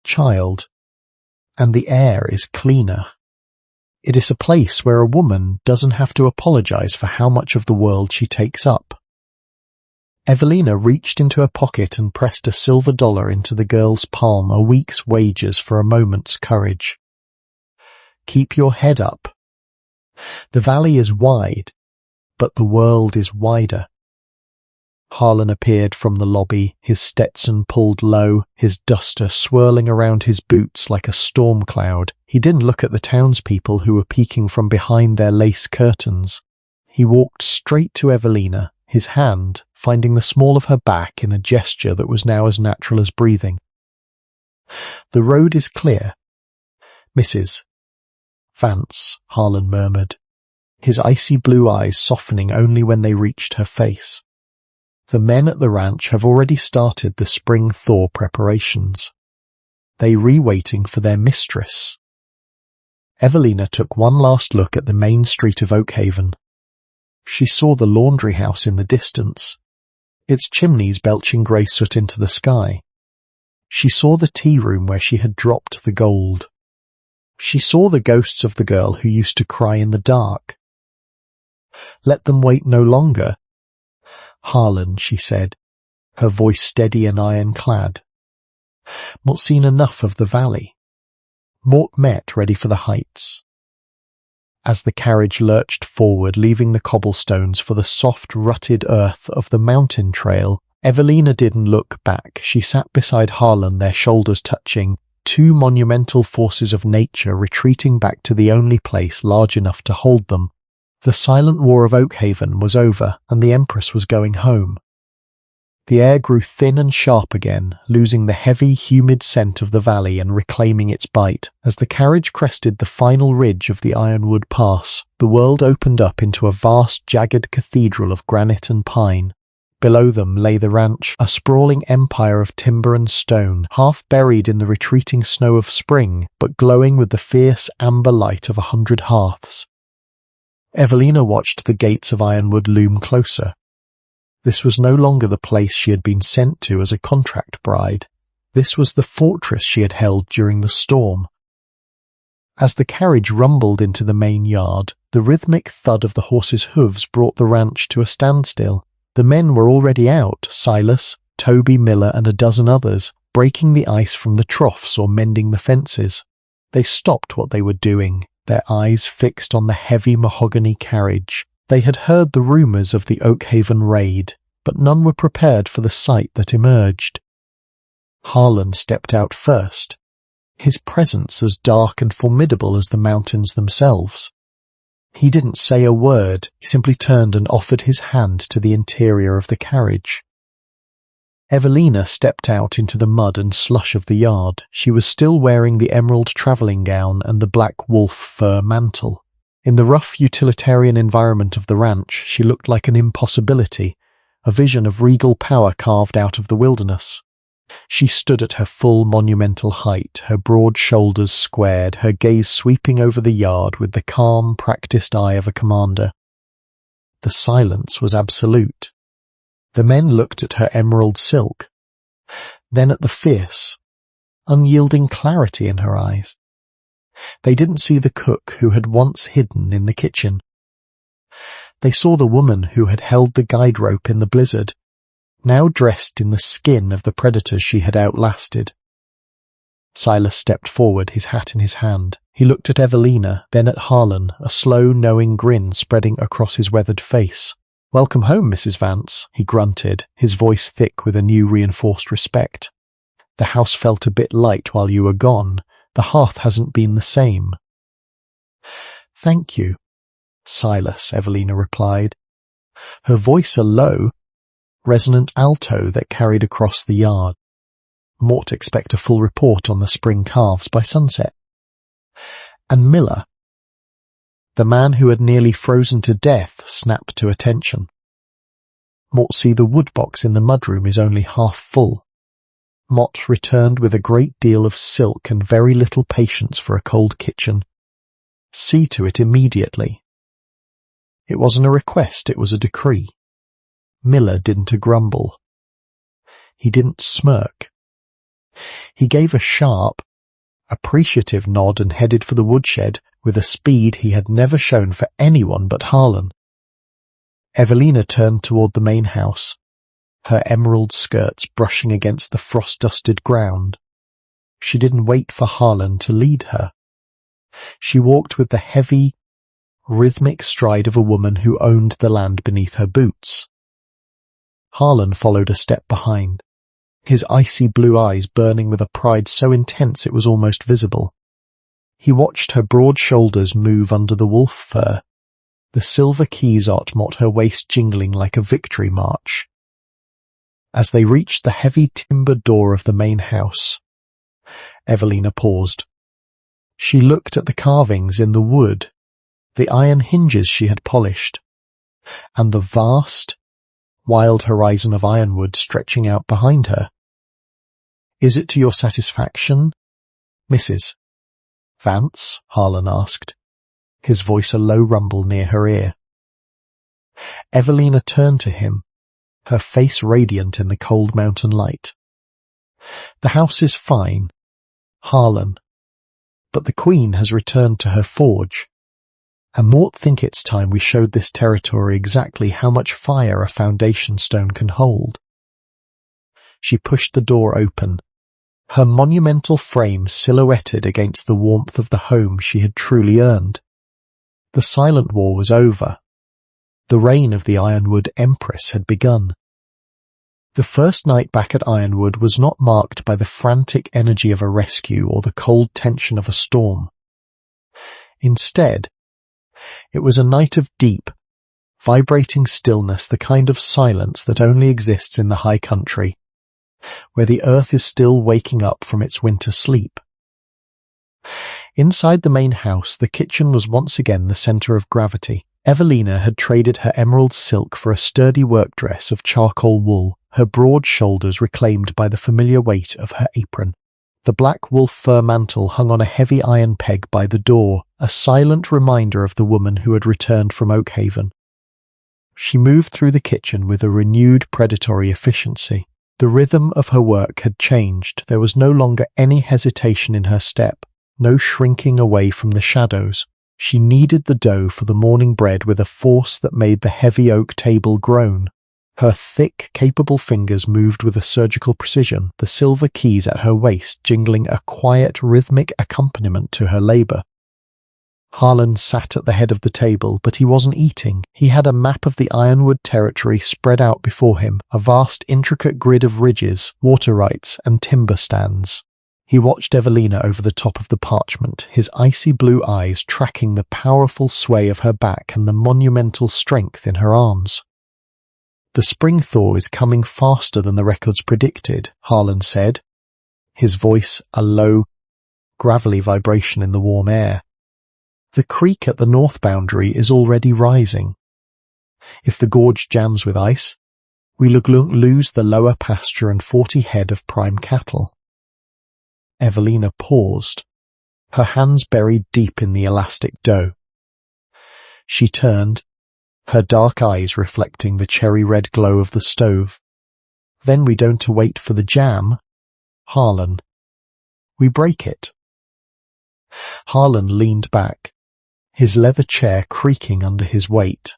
child, and the air is cleaner. It is a place where a woman doesn't have to apologize for how much of the world she takes up." Evelina reached into her pocket and pressed a silver dollar into the girl's palm, a week's wages for a moment's courage. "Keep your head up. The valley is wide, but the world is wider." Harlan appeared from the lobby, his Stetson pulled low, his duster swirling around his boots like a storm cloud. He didn't look at the townspeople who were peeking from behind their lace curtains. He walked straight to Evelina, his hand finding the small of her back in a gesture that was now as natural as breathing. "The road is clear, Mrs. Vance," Harlan murmured, his icy blue eyes softening only when they reached her face. "The men at the ranch have already started the spring thaw preparations. They re-waiting for their mistress." Evelina took one last look at the main street of Oakhaven. She saw the laundry house in the distance, its chimneys belching grey soot into the sky. She saw the tea room where she had dropped the gold. She saw the ghosts of the girl who used to cry in the dark. "Let them wait no longer. Harlan," she said, her voice steady and ironclad. "Mort seen enough of the valley. Mort met ready for the heights." As the carriage lurched forward, leaving the cobblestones for the soft, rutted earth of the mountain trail, Evelina didn't look back. She sat beside Harlan, their shoulders touching, two monumental forces of nature retreating back to the only place large enough to hold them. The silent war of Oakhaven was over, and the Empress was going home. The air grew thin and sharp again, losing the heavy, humid scent of the valley and reclaiming its bite. As the carriage crested the final ridge of the Ironwood Pass, the world opened up into a vast, jagged cathedral of granite and pine. Below them lay the ranch, a sprawling empire of timber and stone, half buried in the retreating snow of spring, but glowing with the fierce amber light of 100 hearths. Evelina watched the gates of Ironwood loom closer. This was no longer the place she had been sent to as a contract bride. This was the fortress she had held during the storm. As the carriage rumbled into the main yard, the rhythmic thud of the horses' hooves brought the ranch to a standstill. The men were already out, Silas, Toby, Miller, and a dozen others, breaking the ice from the troughs or mending the fences. They stopped what they were doing, their eyes fixed on the heavy mahogany carriage. They had heard the rumours of the Oakhaven raid, but none were prepared for the sight that emerged. Harlan stepped out first, his presence as dark and formidable as the mountains themselves. He didn't say a word, he simply turned and offered his hand to the interior of the carriage. Evelina stepped out into the mud and slush of the yard. She was still wearing the emerald travelling gown and the black wolf fur mantle. In the rough utilitarian environment of the ranch, she looked like an impossibility, a vision of regal power carved out of the wilderness. She stood at her full monumental height, her broad shoulders squared, her gaze sweeping over the yard with the calm, practiced eye of a commander. The silence was absolute. The men looked at her emerald silk, then at the fierce, unyielding clarity in her eyes. They didn't see the cook who had once hidden in the kitchen. They saw the woman who had held the guide rope in the blizzard, now dressed in the skin of the predators she had outlasted. Silas stepped forward, his hat in his hand. He looked at Evelina, then at Harlan, a slow, knowing grin spreading across his weathered face. "Welcome home, Mrs. Vance," he grunted, his voice thick with a new reinforced respect. "The house felt a bit light while you were gone. The hearth hasn't been the same." "Thank you, Silas," Evelina replied, her voice a low, resonant alto that carried across the yard. Mort expect a full report on the spring calves by sunset. And Miller, the man who had nearly frozen to death, snapped to attention. "Mort, see, the wood box in the mudroom is only half full." Mott returned with a great deal of silk and very little patience for a cold kitchen. "See to it immediately." It wasn't a request, it was a decree. Miller didn't grumble. He didn't smirk. He gave a sharp, appreciative nod and headed for the woodshed with a speed he had never shown for anyone but Harlan. Evelina turned toward the main house, her emerald skirts brushing against the frost-dusted ground. She didn't wait for Harlan to lead her. She walked with the heavy, rhythmic stride of a woman who owned the land beneath her boots. Harlan followed a step behind, his icy blue eyes burning with a pride so intense it was almost visible. He watched her broad shoulders move under the wolf fur, the silver keys at her waist jingling like a victory march. As they reached the heavy timber door of the main house, Evelina paused. She looked at the carvings in the wood, the iron hinges she had polished, and the vast, wild horizon of ironwood stretching out behind her. "Is it to your satisfaction, Mrs. Vance?" Harlan asked, his voice a low rumble near her ear. Evelina turned to him, her face radiant in the cold mountain light. "The house is fine, Harlan, but the Queen has returned to her forge, and Mort think it's time we showed this territory exactly how much fire a foundation stone can hold." She pushed the door open, her monumental frame silhouetted against the warmth of the home she had truly earned. The silent war was over. The reign of the Ironwood Empress had begun. The first night back at Ironwood was not marked by the frantic energy of a rescue or the cold tension of a storm. Instead, it was a night of deep, vibrating stillness, the kind of silence that only exists in the high country, where the earth is still waking up from its winter sleep. Inside the main house, the kitchen was once again the center of gravity. Evelina had traded her emerald silk for a sturdy work dress of charcoal wool, her broad shoulders reclaimed by the familiar weight of her apron. The black wolf fur mantle hung on a heavy iron peg by the door, a silent reminder of the woman who had returned from Oakhaven. She moved through the kitchen with a renewed predatory efficiency. The rhythm of her work had changed. There was no longer any hesitation in her step, no shrinking away from the shadows. She kneaded the dough for the morning bread with a force that made the heavy oak table groan. Her thick, capable fingers moved with a surgical precision, the silver keys at her waist jingling a quiet, rhythmic accompaniment to her labor. Harlan sat at the head of the table, but he wasn't eating. He had a map of the Ironwood territory spread out before him, a vast, intricate grid of ridges, water rights, and timber stands. He watched Evelina over the top of the parchment, his icy blue eyes tracking the powerful sway of her back and the monumental strength in her arms. "The spring thaw is coming faster than the records predicted," Harlan said, his voice a low, gravelly vibration in the warm air. "The creek at the north boundary is already rising. If the gorge jams with ice, we lose the lower pasture and 40 head of prime cattle." Evelina paused, her hands buried deep in the elastic dough. She turned, her dark eyes reflecting the cherry-red glow of the stove. "Then we don't wait for the jam, Harlan. We break it." Harlan leaned back, his leather chair creaking under his weight.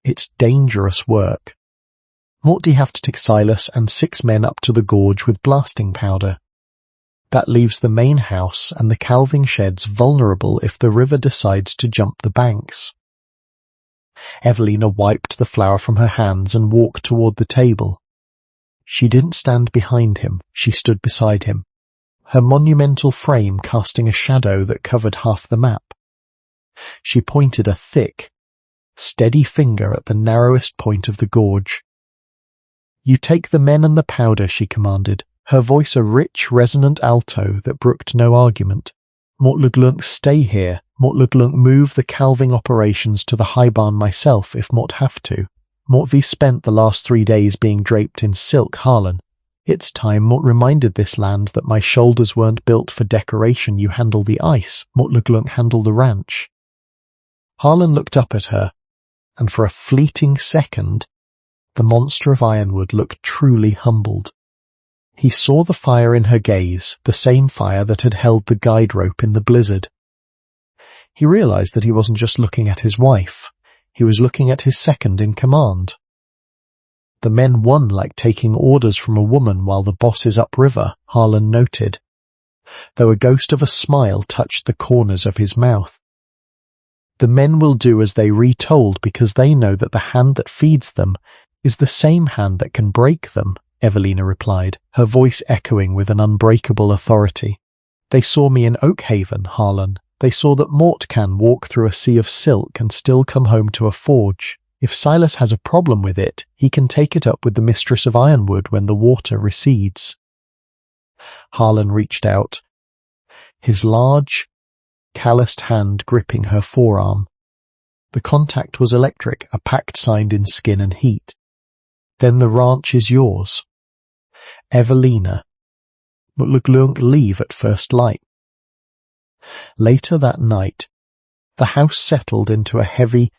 "It's dangerous work. What do you have to take Silas and 6 men up to the gorge with blasting powder? That leaves the main house and the calving sheds vulnerable if the river decides to jump the banks." Evelina wiped the flour from her hands and walked toward the table. She didn't stand behind him, she stood beside him, her monumental frame casting a shadow that covered half the map. She pointed a thick, steady finger at the narrowest point of the gorge. "You take the men and the powder," she commanded, her voice a rich, resonant alto that brooked no argument. "Mort le Glunk stay here. Mort le Glunk move the calving operations to the high barn myself if Mort have to. Mort vi spent the last 3 days being draped in silk, Harlan. It's time Mort reminded this land that my shoulders weren't built for decoration. You handle the ice, Mort le Glunk handle the ranch." Harlan looked up at her, and for a fleeting second, the monster of Ironwood looked truly humbled. He saw the fire in her gaze, the same fire that had held the guide rope in the blizzard. He realized that he wasn't just looking at his wife, he was looking at his second in command. The men won like taking orders from a woman while the boss is upriver, Harlan noted, though a ghost of a smile touched the corners of his mouth. "The men will do as they retold because they know that the hand that feeds them is the same hand that can break them," Evelina replied, her voice echoing with an unbreakable authority. "They saw me in Oakhaven, Harlan. They saw that Mort can walk through a sea of silk and still come home to a forge. If Silas has a problem with it, he can take it up with the mistress of Ironwood when the water recedes." Harlan reached out, his large, calloused hand gripping her forearm. The contact was electric, a pact signed in skin and heat. "Then the ranch is yours. Evelina. Mort le Glunk leave at first light." Later that night, the house settled into a heavy,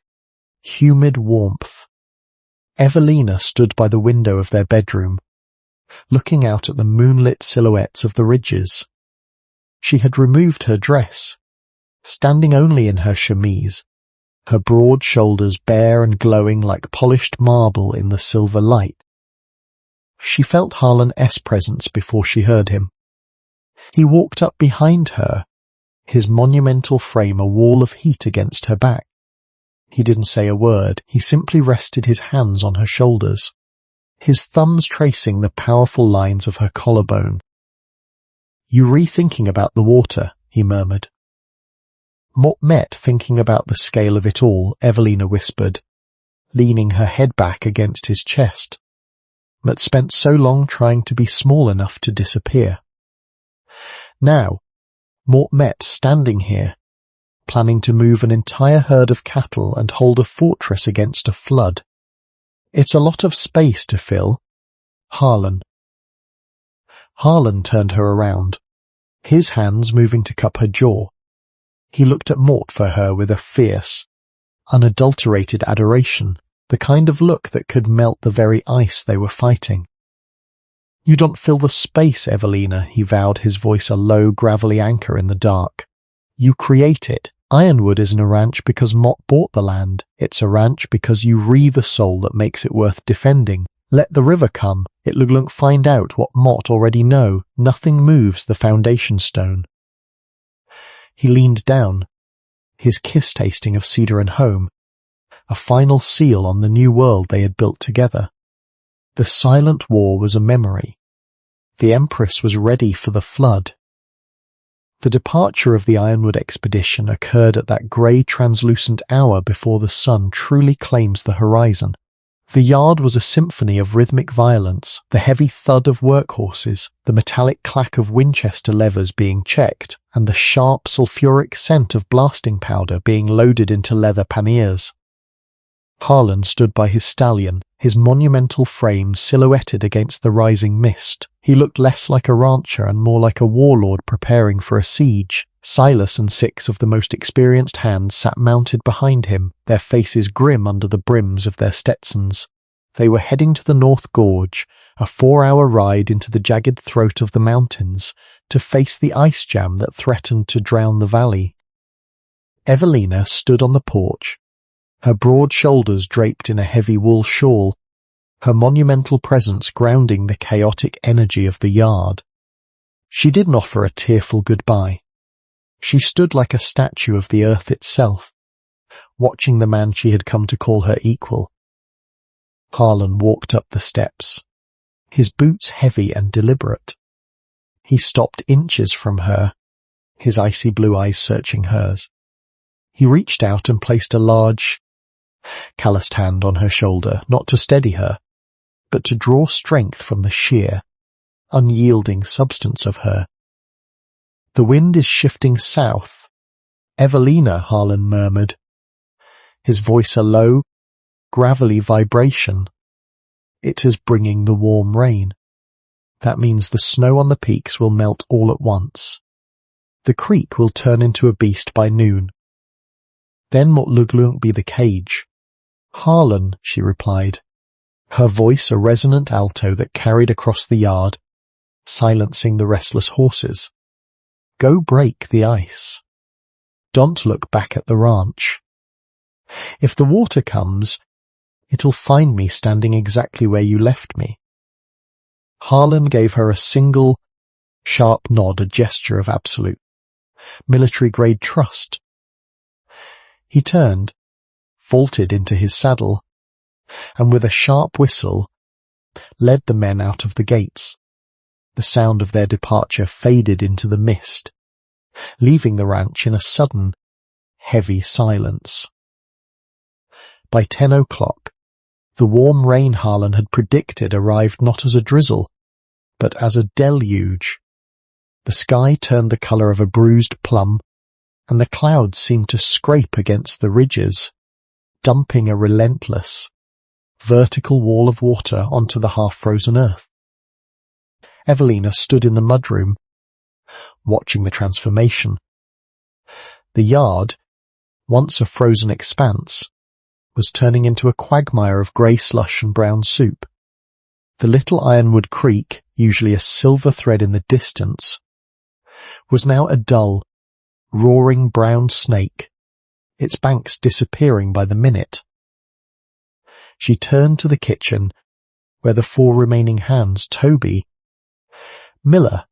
humid warmth. Evelina stood by the window of their bedroom, looking out at the moonlit silhouettes of the ridges. She had removed her dress, standing only in her chemise, her broad shoulders bare and glowing like polished marble in the silver light. She felt Harlan's presence before she heard him. He walked up behind her, his monumental frame a wall of heat against her back. He didn't say a word, he simply rested his hands on her shoulders. his thumbs tracing the powerful lines of her collarbone. "You rethinking about the water," he murmured. "Mort met thinking about the scale of it all," Evelina whispered, leaning her head back against his chest. "But spent so long trying to be small enough to disappear. Now, Mort met standing here, planning to move an entire herd of cattle and hold a fortress against a flood. It's a lot of space to fill. Harlan." Harlan turned her around, his hands moving to cup her jaw. He looked at Mort for her with a fierce, unadulterated adoration, the kind of look that could melt the very ice they were fighting. "You don't fill the space, Evelina," he vowed, his voice a low, gravelly anchor in the dark. "You create it. Ironwood isn't a ranch because Mott bought the land. It's a ranch because you re the soul that makes it worth defending. Let the river come. It look find out what Mott already know. Nothing moves the foundation stone." He leaned down, his kiss tasting of cedar and home, a final seal on the new world they had built together. The silent war was a memory. The Empress was ready for the flood. The departure of the Ironwood expedition occurred at that grey translucent hour before the sun truly claims the horizon. The yard was a symphony of rhythmic violence, the heavy thud of workhorses, the metallic clack of Winchester levers being checked, and the sharp sulphuric scent of blasting powder being loaded into leather panniers. Harlan stood by his stallion, his monumental frame silhouetted against the rising mist. He looked less like a rancher and more like a warlord preparing for a siege. Silas and 6 of the most experienced hands sat mounted behind him, their faces grim under the brims of their Stetsons. They were heading to the North Gorge, a 4-hour ride into the jagged throat of the mountains, to face the ice jam that threatened to drown the valley. Evelina stood on the porch, her broad shoulders draped in a heavy wool shawl, her monumental presence grounding the chaotic energy of the yard. She didn't offer a tearful goodbye. She stood like a statue of the earth itself, watching the man she had come to call her equal. Harlan walked up the steps, his boots heavy and deliberate. He stopped inches from her, his icy blue eyes searching hers. He reached out and placed a large, calloused hand on her shoulder, not to steady her, but to draw strength from the sheer, unyielding substance of her. "The wind is shifting south. Evelina," Harlan murmured, his voice a low, gravelly vibration. "It is bringing the warm rain. That means the snow on the peaks will melt all at once. The creek will turn into a beast by noon. Then what won't be the cage." "Harlan," she replied, her voice a resonant alto that carried across the yard, silencing the restless horses. "Go break the ice. Don't look back at the ranch. If the water comes, it'll find me standing exactly where you left me." Harlan gave her a single, sharp nod, a gesture of absolute, military-grade trust. He turned, vaulted into his saddle, and with a sharp whistle, led the men out of the gates. The sound of their departure faded into the mist, leaving the ranch in a sudden, heavy silence. By 10 o'clock, the warm rain Harlan had predicted arrived not as a drizzle, but as a deluge. The sky turned the colour of a bruised plum, and the clouds seemed to scrape against the ridges, dumping a relentless, vertical wall of water onto the half-frozen earth. Evelina stood in the mudroom, watching the transformation. The yard, once a frozen expanse, was turning into a quagmire of grey slush and brown soup. The little Ironwood Creek, usually a silver thread in the distance, was now a dull, roaring brown snake, its banks disappearing by the minute. She turned to the kitchen, where the 4 remaining hands, Toby, Miller,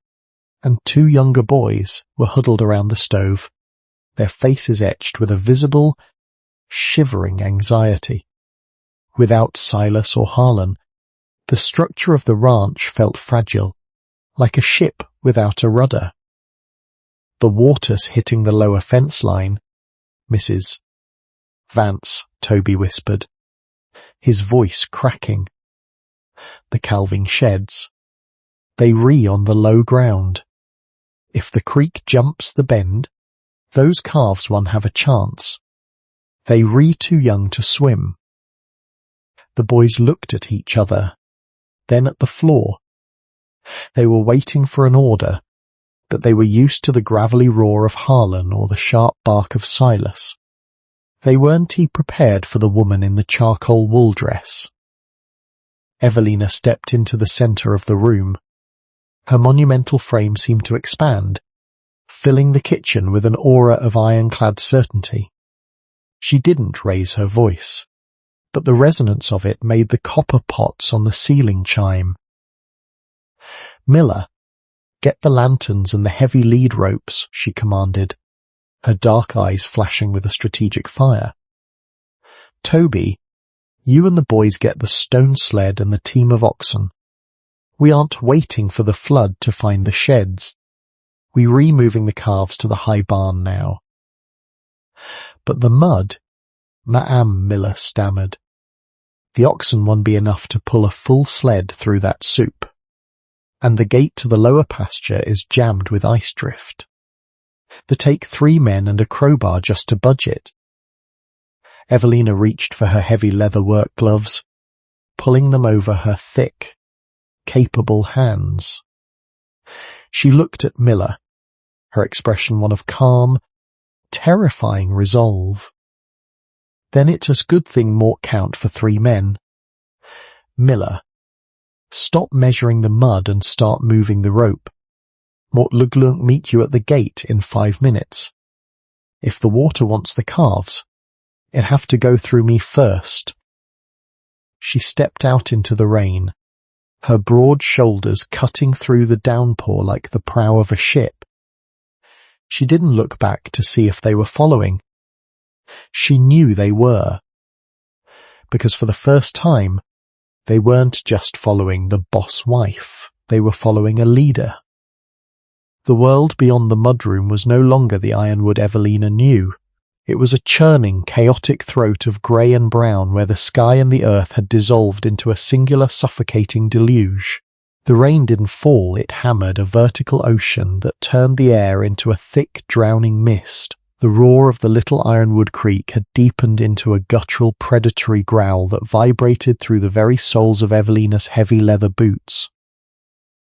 and 2 younger boys, were huddled around the stove, their faces etched with a visible, shivering anxiety. Without Silas or Harlan, The structure of the ranch felt fragile, like a ship without a rudder. The waters hitting the lower fence line, Mrs. Vance, Toby whispered, his voice cracking. The calving sheds. They ree on the low ground. If the creek jumps the bend, those calves won't have a chance. They ree too young to swim. The boys looked at each other, then at the floor. They were waiting for an order, but they were used to the gravelly roar of Harlan or the sharp bark of Silas. They weren't prepared for the woman in the charcoal wool dress. Evelina stepped into the centre of the room. Her monumental frame seemed to expand, filling the kitchen with an aura of ironclad certainty. She didn't raise her voice, but the resonance of it made the copper pots on the ceiling chime. "Miller, get the lanterns and the heavy lead ropes," she commanded, her dark eyes flashing with a strategic fire. "Toby, you and the boys get the stone sled and the team of oxen. We aren't waiting for the flood to find the sheds. We're removing the calves to the high barn now." "But the mud," Ma'am, Miller stammered. "The oxen won't be enough to pull a full sled through that soup. And the gate to the lower pasture is jammed with ice drift. They take 3 men and a crowbar just to budge it." Evelina reached for her heavy leather work gloves, pulling them over her thick, capable hands. She looked at Miller, her expression one of calm, terrifying resolve. "Then it's a good thing Mort count for 3 men. Miller, stop measuring the mud and start moving the rope. Mort Luglunk meet you at the gate in 5 minutes. If the water wants the calves, it have to go through me first." She stepped out into the rain, her broad shoulders cutting through the downpour like the prow of a ship. She didn't look back to see if they were following. She knew they were, because for the first time, they weren't just following the boss wife, they were following a leader. The world beyond the mudroom was no longer the Ironwood Evelina knew. It was a churning, chaotic throat of grey and brown where the sky and the earth had dissolved into a singular suffocating deluge. The rain didn't fall, it hammered a vertical ocean that turned the air into a thick, drowning mist. The roar of the little Ironwood Creek had deepened into a guttural, predatory growl that vibrated through the very soles of Evelina's heavy leather boots.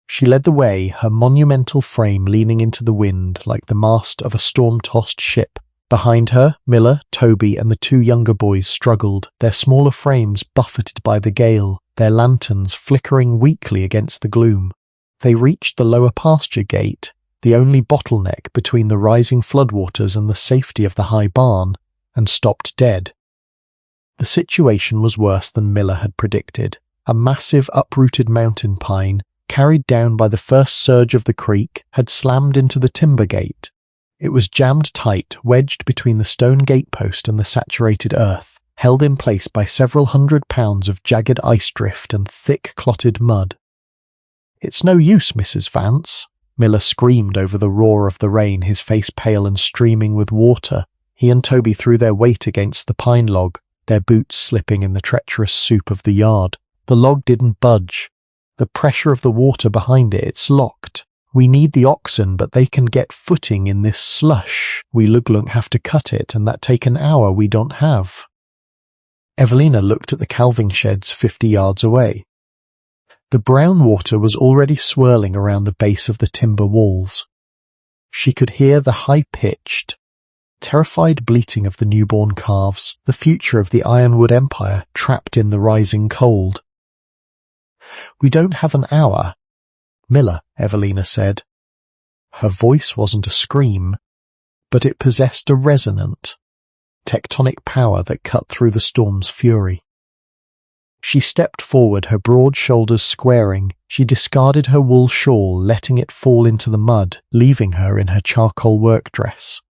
She led the way, her monumental frame leaning into the wind like the mast of a storm-tossed ship. Behind her, Miller, Toby, and the 2 younger boys struggled, their smaller frames buffeted by the gale, their lanterns flickering weakly against the gloom. They reached the lower pasture gate, the only bottleneck between the rising floodwaters and the safety of the high barn, and stopped dead. The situation was worse than Miller had predicted. A massive uprooted mountain pine, carried down by the first surge of the creek, had slammed into the timber gate. It was jammed tight, wedged between the stone gatepost and the saturated earth, held in place by several 100 pounds of jagged ice drift and thick clotted mud. "It's no use, Mrs. Vance," Miller screamed over the roar of the rain, his face pale and streaming with water. He and Toby threw their weight against the pine log, their boots slipping in the treacherous soup of the yard. The log didn't budge. The pressure of the water behind it, it's locked. "We need the oxen, but they can get footing in this slush. We Luglunk have to cut it, and that take an hour we don't have." Evelina looked at the calving sheds 50 yards away. The brown water was already swirling around the base of the timber walls. She could hear the high-pitched, terrified bleating of the newborn calves, the future of the Ironwood Empire trapped in the rising cold. "We don't have an hour, Miller," Evelina said. Her voice wasn't a scream, but it possessed a resonant, tectonic power that cut through the storm's fury. She stepped forward, her broad shoulders squaring. She discarded her wool shawl, letting it fall into the mud, leaving her in her charcoal work dress.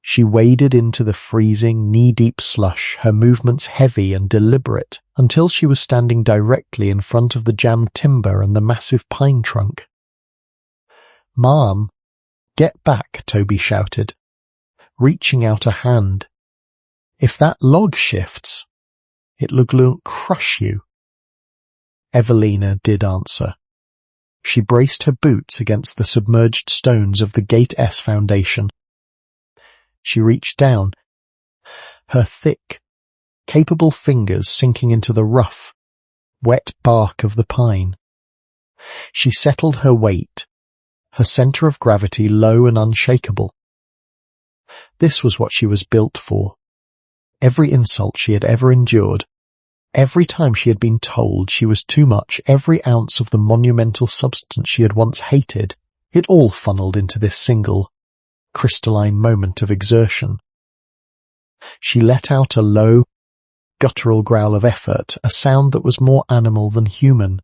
She waded into the freezing, knee-deep slush, her movements heavy and deliberate, until she was standing directly in front of the jammed timber and the massive pine trunk. "Mom, get back," Toby shouted, reaching out a hand. "If that log shifts, it'll crush you." Evelina did answer. She braced her boots against the submerged stones of the Gate S foundation. She reached down, her thick, capable fingers sinking into the rough, wet bark of the pine. She settled her weight, her center of gravity low and unshakable. This was what she was built for. Every insult she had ever endured, every time she had been told she was too much, every ounce of the monumental substance she had once hated, it all funneled into this single, crystalline moment of exertion. She let out a low, guttural growl of effort, a sound that was more animal than human.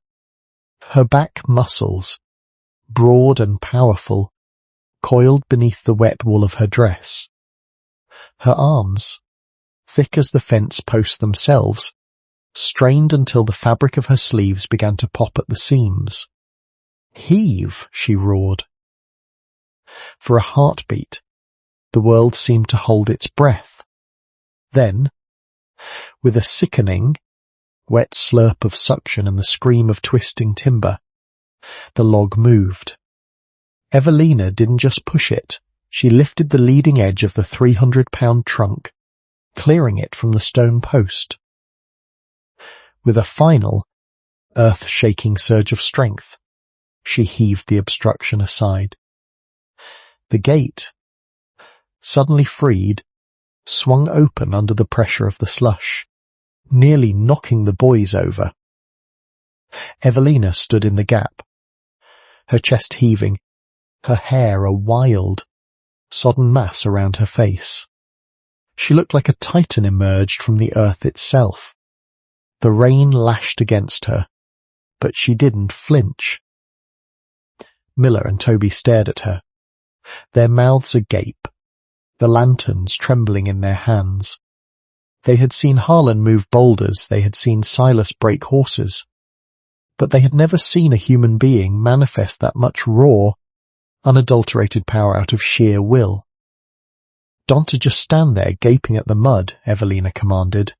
Her back muscles, broad and powerful, coiled beneath the wet wool of her dress. Her arms, thick as the fence posts themselves, strained until the fabric of her sleeves began to pop at the seams. "Heave!" she roared. For a heartbeat, the world seemed to hold its breath. Then, with a sickening, wet slurp of suction and the scream of twisting timber, the log moved. Evelina didn't just push it, she lifted the leading edge of the 300-pound trunk, clearing it from the stone post. With a final, earth-shaking surge of strength, she heaved the obstruction aside. The gate, suddenly freed, swung open under the pressure of the slush, nearly knocking the boys over. Evelina stood in the gap, her chest heaving, her hair a wild, sodden mass around her face. She looked like a titan emerged from the earth itself. The rain lashed against her, but she didn't flinch. Miller and Toby stared at her, their mouths agape, the lanterns trembling in their hands. They had seen Harlan move boulders, they had seen Silas break horses, but they had never seen a human being manifest that much raw, unadulterated power out of sheer will. "Don't just stand there gaping at the mud," Evelina commanded,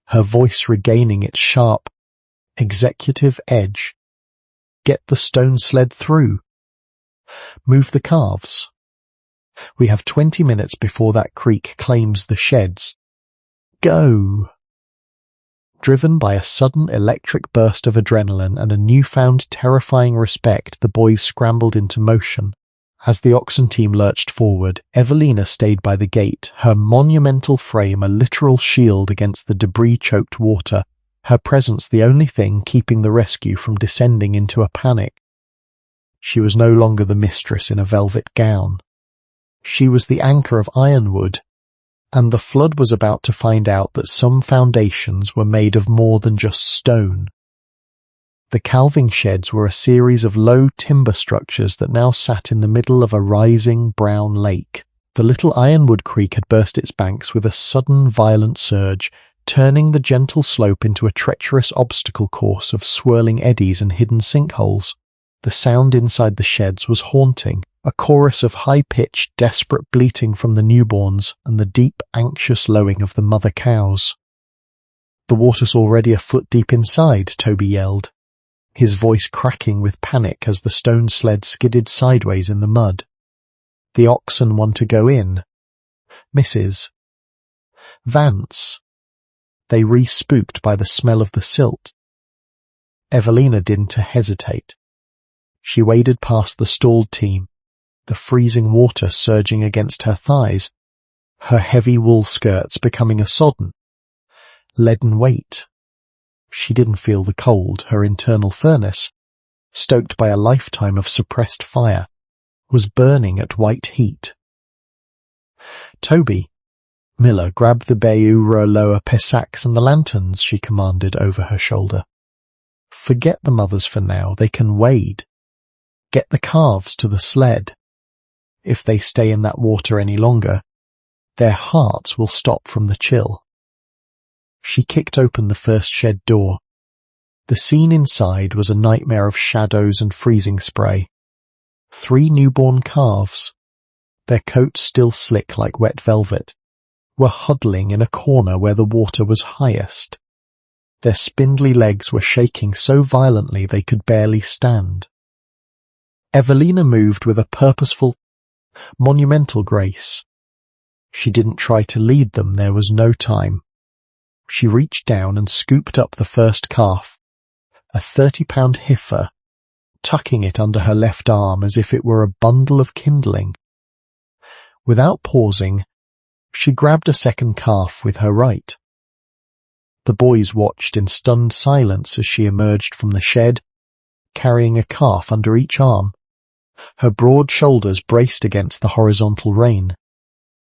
her voice regaining its sharp, executive edge. "Get the stone sled through. Move the calves. We have 20 minutes before that creek claims the sheds. Go!" Driven by a sudden electric burst of adrenaline and a newfound terrifying respect, the boys scrambled into motion. As the oxen team lurched forward, Evelina stayed by the gate, her monumental frame a literal shield against the debris-choked water, her presence the only thing keeping the rescue from descending into a panic. She was no longer the mistress in a velvet gown. She was the anchor of Ironwood, and the flood was about to find out that some foundations were made of more than just stone. The calving sheds were a series of low timber structures that now sat in the middle of a rising brown lake. The little Ironwood Creek had burst its banks with a sudden violent surge, turning the gentle slope into a treacherous obstacle course of swirling eddies and hidden sinkholes. The sound inside the sheds was haunting, a chorus of high-pitched, desperate bleating from the newborns and the deep, anxious lowing of the mother cows. "The water's already a foot deep inside," Toby yelled, his voice cracking with panic as the stone sled skidded sideways in the mud. "The oxen want to go in. Mrs. Vance." They re-spooked by the smell of the silt. Evelina didn't hesitate. She waded past the stalled team, the freezing water surging against her thighs, her heavy wool skirts becoming a sodden, leaden weight. She didn't feel the cold. Her internal furnace, stoked by a lifetime of suppressed fire, was burning at white heat. "Toby, Miller, grab the Beura Loa Pesaks and the lanterns," she commanded over her shoulder. "Forget the mothers for now. They can wade. Get the calves to the sled. If they stay in that water any longer, Their hearts will stop from the chill. She kicked open the first shed door. The scene inside was a nightmare of shadows and freezing spray. 3 newborn calves, their coats still slick like wet velvet, were huddling in a corner where the water was highest. Their spindly legs were shaking so violently they could barely stand. Evelina moved with a purposeful, monumental grace. She didn't try to lead them, there was no time. She reached down and scooped up the first calf, a 30-pound heifer, tucking it under her left arm as if it were a bundle of kindling. Without pausing, she grabbed a second calf with her right. The boys watched in stunned silence as she emerged from the shed, carrying a calf under each arm, her broad shoulders braced against the horizontal rain.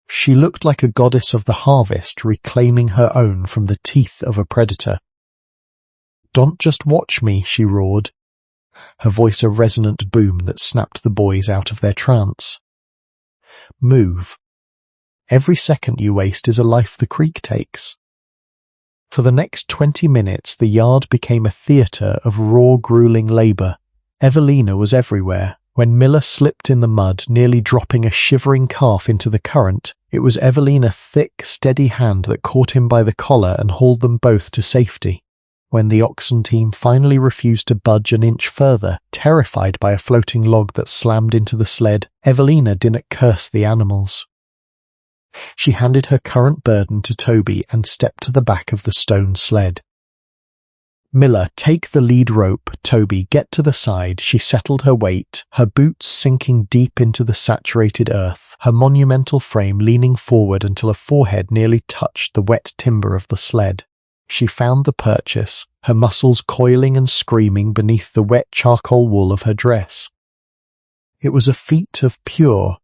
She looked like a goddess of the harvest reclaiming her own from the teeth of a predator. "Don't just watch me," she roared, her voice a resonant boom that snapped the boys out of their trance. "Move. Every second you waste is a life the creek takes." For the next 20 minutes the yard became a theatre of raw, grueling labour. Evelina was everywhere. When Miller slipped in the mud, nearly dropping a shivering calf into the current, it was Evelina's thick, steady hand that caught him by the collar and hauled them both to safety. When the oxen team finally refused to budge an inch further, terrified by a floating log that slammed into the sled, Evelina didn't curse the animals. She handed her current burden to Toby and stepped to the back of the stone sled. "Miller, take the lead rope. Toby, get to the side." She settled her weight, her boots sinking deep into the saturated earth, her monumental frame leaning forward until her forehead nearly touched the wet timber of the sled. She found the purchase, her muscles coiling and screaming beneath the wet charcoal wool of her dress. It was a feat of pure,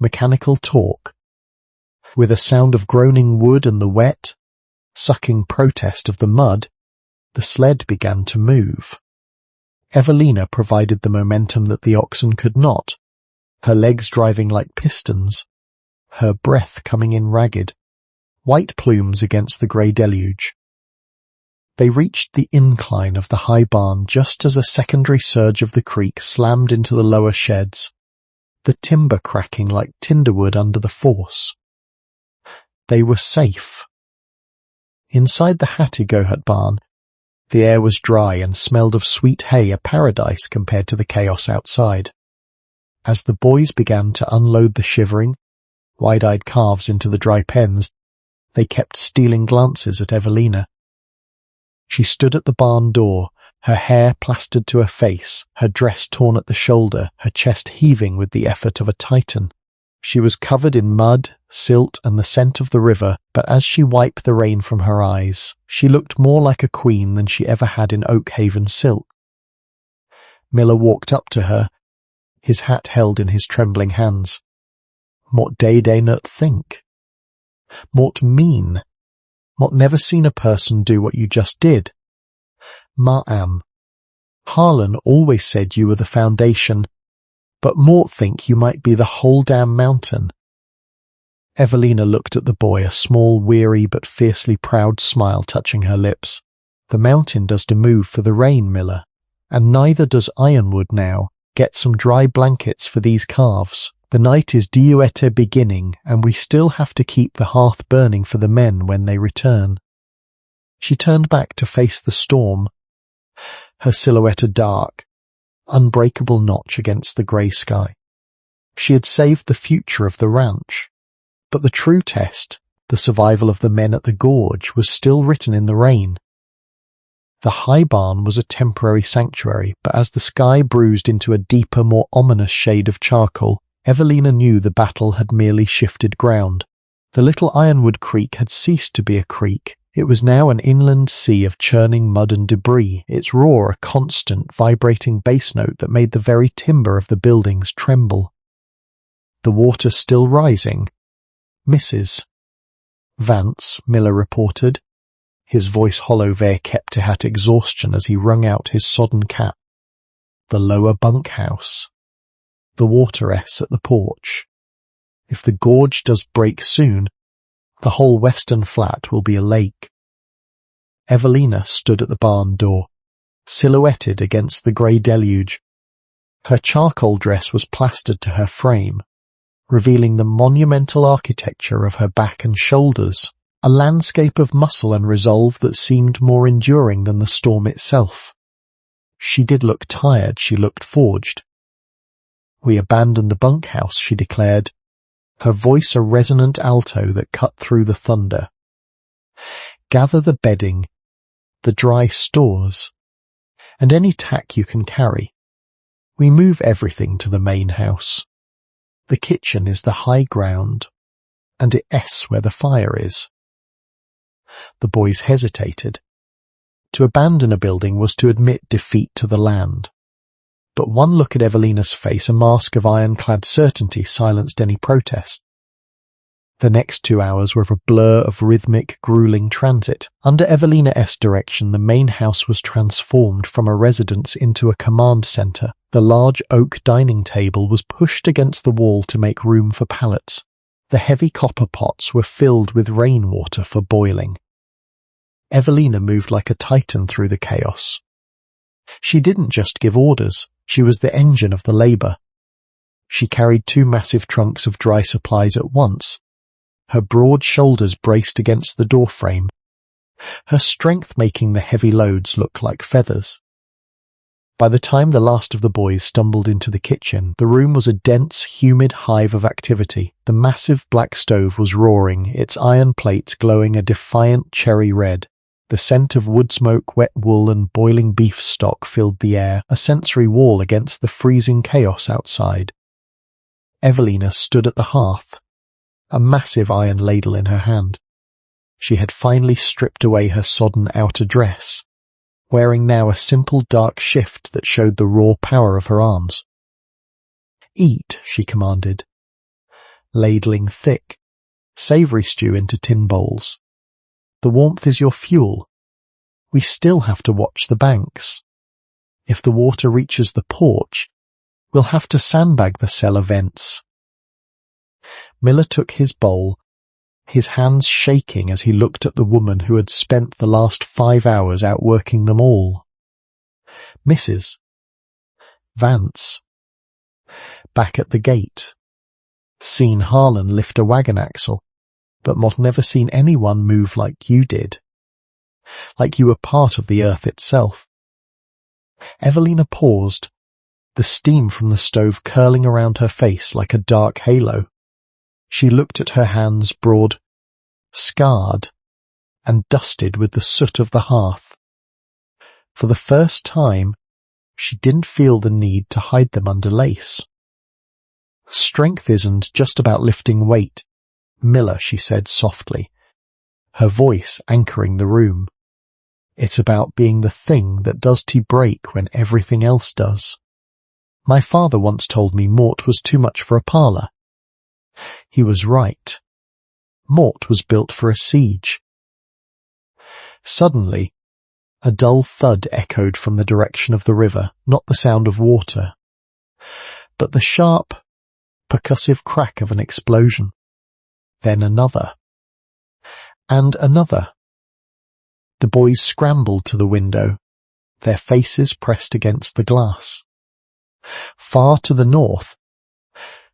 mechanical torque. With a sound of groaning wood and the wet, sucking protest of the mud, the sled began to move. Evelina provided the momentum that the oxen could not, her legs driving like pistons, her breath coming in ragged, white plumes against the grey deluge. They reached the incline of the high barn just as a secondary surge of the creek slammed into the lower sheds, the timber cracking like tinderwood under the force. They were safe. Inside the Hattie-Gohat barn, the air was dry and smelled of sweet hay, a paradise compared to the chaos outside. As the boys began to unload the shivering, wide-eyed calves into the dry pens, they kept stealing glances at Evelina. She stood at the barn door, her hair plastered to her face, her dress torn at the shoulder, her chest heaving with the effort of a titan. She was covered in mud, silt, and the scent of the river, but as she wiped the rain from her eyes, she looked more like a queen than she ever had in Oakhaven silk. Miller walked up to her, his hat held in his trembling hands. "Mort day not think? Mort mean? Mort never seen a person do what you just did? Ma'am, Harlan always said you were the foundation, but Mort think you might be the whole damn mountain." Evelina looked at the boy, a small, weary but fiercely proud smile touching her lips. "The mountain does to move for the rain, Miller, and neither does Ironwood now. Get some dry blankets for these calves. The night is diuete beginning, and we still have to keep the hearth burning for the men when they return." She turned back to face the storm, her silhouette a dark, unbreakable notch against the grey sky. She had saved the future of the ranch, but the true test, the survival of the men at the gorge, was still written in the rain. The high barn was a temporary sanctuary, but as the sky bruised into a deeper, more ominous shade of charcoal, Evelina knew the battle had merely shifted ground. The little Ironwood Creek had ceased to be a creek. It was now an inland sea of churning mud and debris, its roar a constant, vibrating bass note that made the very timber of the buildings tremble. "The water still rising, Mrs. Vance," Miller reported, his voice hollow there kept at exhaustion as he wrung out his sodden cap. "The lower bunkhouse. The wateress at the porch." If the gorge does break soon, the whole western flat will be a lake. Evelina stood at the barn door, silhouetted against the grey deluge. Her charcoal dress was plastered to her frame, revealing the monumental architecture of her back and shoulders, a landscape of muscle and resolve that seemed more enduring than the storm itself. She did look tired, she looked forged. "We abandoned the bunkhouse," she declared, her voice a resonant alto that cut through the thunder. "Gather the bedding, the dry stores, and any tack you can carry. We move everything to the main house. The kitchen is the high ground, and it's where the fire is." The boys hesitated. To abandon a building was to admit defeat to the land. But one look at Evelina's face, a mask of ironclad certainty, silenced any protest. The next 2 hours were a blur of rhythmic, grueling transit. Under Evelina's direction, the main house was transformed from a residence into a command centre. The large oak dining table was pushed against the wall to make room for pallets. The heavy copper pots were filled with rainwater for boiling. Evelina moved like a titan through the chaos. She didn't just give orders, she was the engine of the labour. She carried 2 massive trunks of dry supplies at once, her broad shoulders braced against the doorframe, her strength making the heavy loads look like feathers. By the time the last of the boys stumbled into the kitchen, the room was a dense, humid hive of activity. The massive black stove was roaring, its iron plates glowing a defiant cherry red. The scent of wood smoke, wet wool, and boiling beef stock filled the air, a sensory wall against the freezing chaos outside. Evelina stood at the hearth, a massive iron ladle in her hand. She had finally stripped away her sodden outer dress, wearing now a simple dark shift that showed the raw power of her arms. "Eat," she commanded, ladling thick, savoury stew into tin bowls. "The warmth is your fuel. We still have to watch the banks. If the water reaches the porch, we'll have to sandbag the cellar vents." Miller took his bowl, his hands shaking as he looked at the woman who had spent the last 5 hours outworking them all. Mrs. Vance. Back at the gate. Seen Harlan lift a wagon axle, but mod never seen anyone move like you did. Like you were part of the earth itself. Evelina paused, the steam from the stove curling around her face like a dark halo. She looked at her hands, broad, scarred, and dusted with the soot of the hearth. For the first time, she didn't feel the need to hide them under lace. "Strength isn't just about lifting weight, Miller," she said softly, her voice anchoring the room. "It's about being the thing that does break when everything else does. My father once told me Mort was too much for a parlour. He was right. Mort was built for a siege." Suddenly, a dull thud echoed from the direction of the river, not the sound of water, but the sharp, percussive crack of an explosion. Then another. And another. The boys scrambled to the window, their faces pressed against the glass. Far to the north,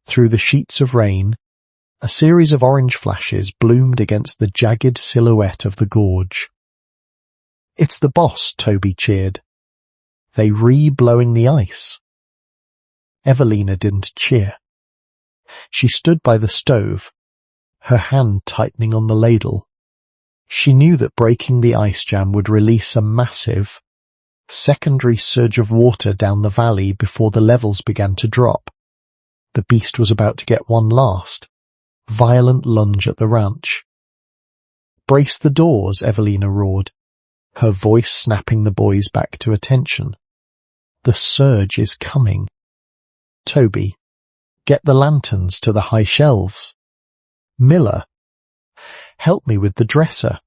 through the sheets of rain, a series of orange flashes bloomed against the jagged silhouette of the gorge. "It's the boss," Toby cheered. "They re-blowing the ice." Evelina didn't cheer. She stood by the stove, her hand tightening on the ladle. She knew that breaking the ice jam would release a massive, secondary surge of water down the valley before the levels began to drop. The beast was about to get one last, violent lunge at the ranch. "Brace the doors," Evelina roared, her voice snapping the boys back to attention. "The surge is coming. Toby, get the lanterns to the high shelves. Miller, help me with the dresser.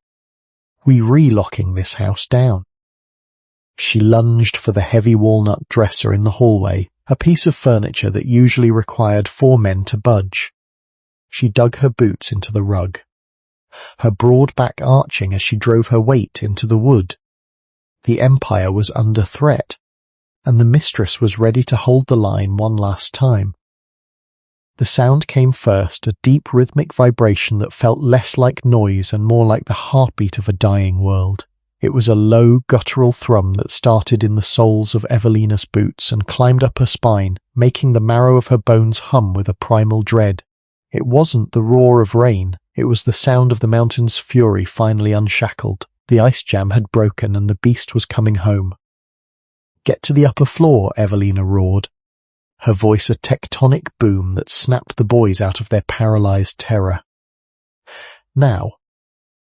We relocking this house down." She lunged for the heavy walnut dresser in the hallway, a piece of furniture that usually required 4 men to budge. She dug her boots into the rug, her broad back arching as she drove her weight into the wood. The Empire was under threat, and the mistress was ready to hold the line one last time. The sound came first, a deep rhythmic vibration that felt less like noise and more like the heartbeat of a dying world. It was a low, guttural thrum that started in the soles of Evelina's boots and climbed up her spine, making the marrow of her bones hum with a primal dread. It wasn't the roar of rain, it was the sound of the mountain's fury finally unshackled. The ice jam had broken and the beast was coming home. "Get to the upper floor," Evelina roared, her voice a tectonic boom that snapped the boys out of their paralyzed terror. Now,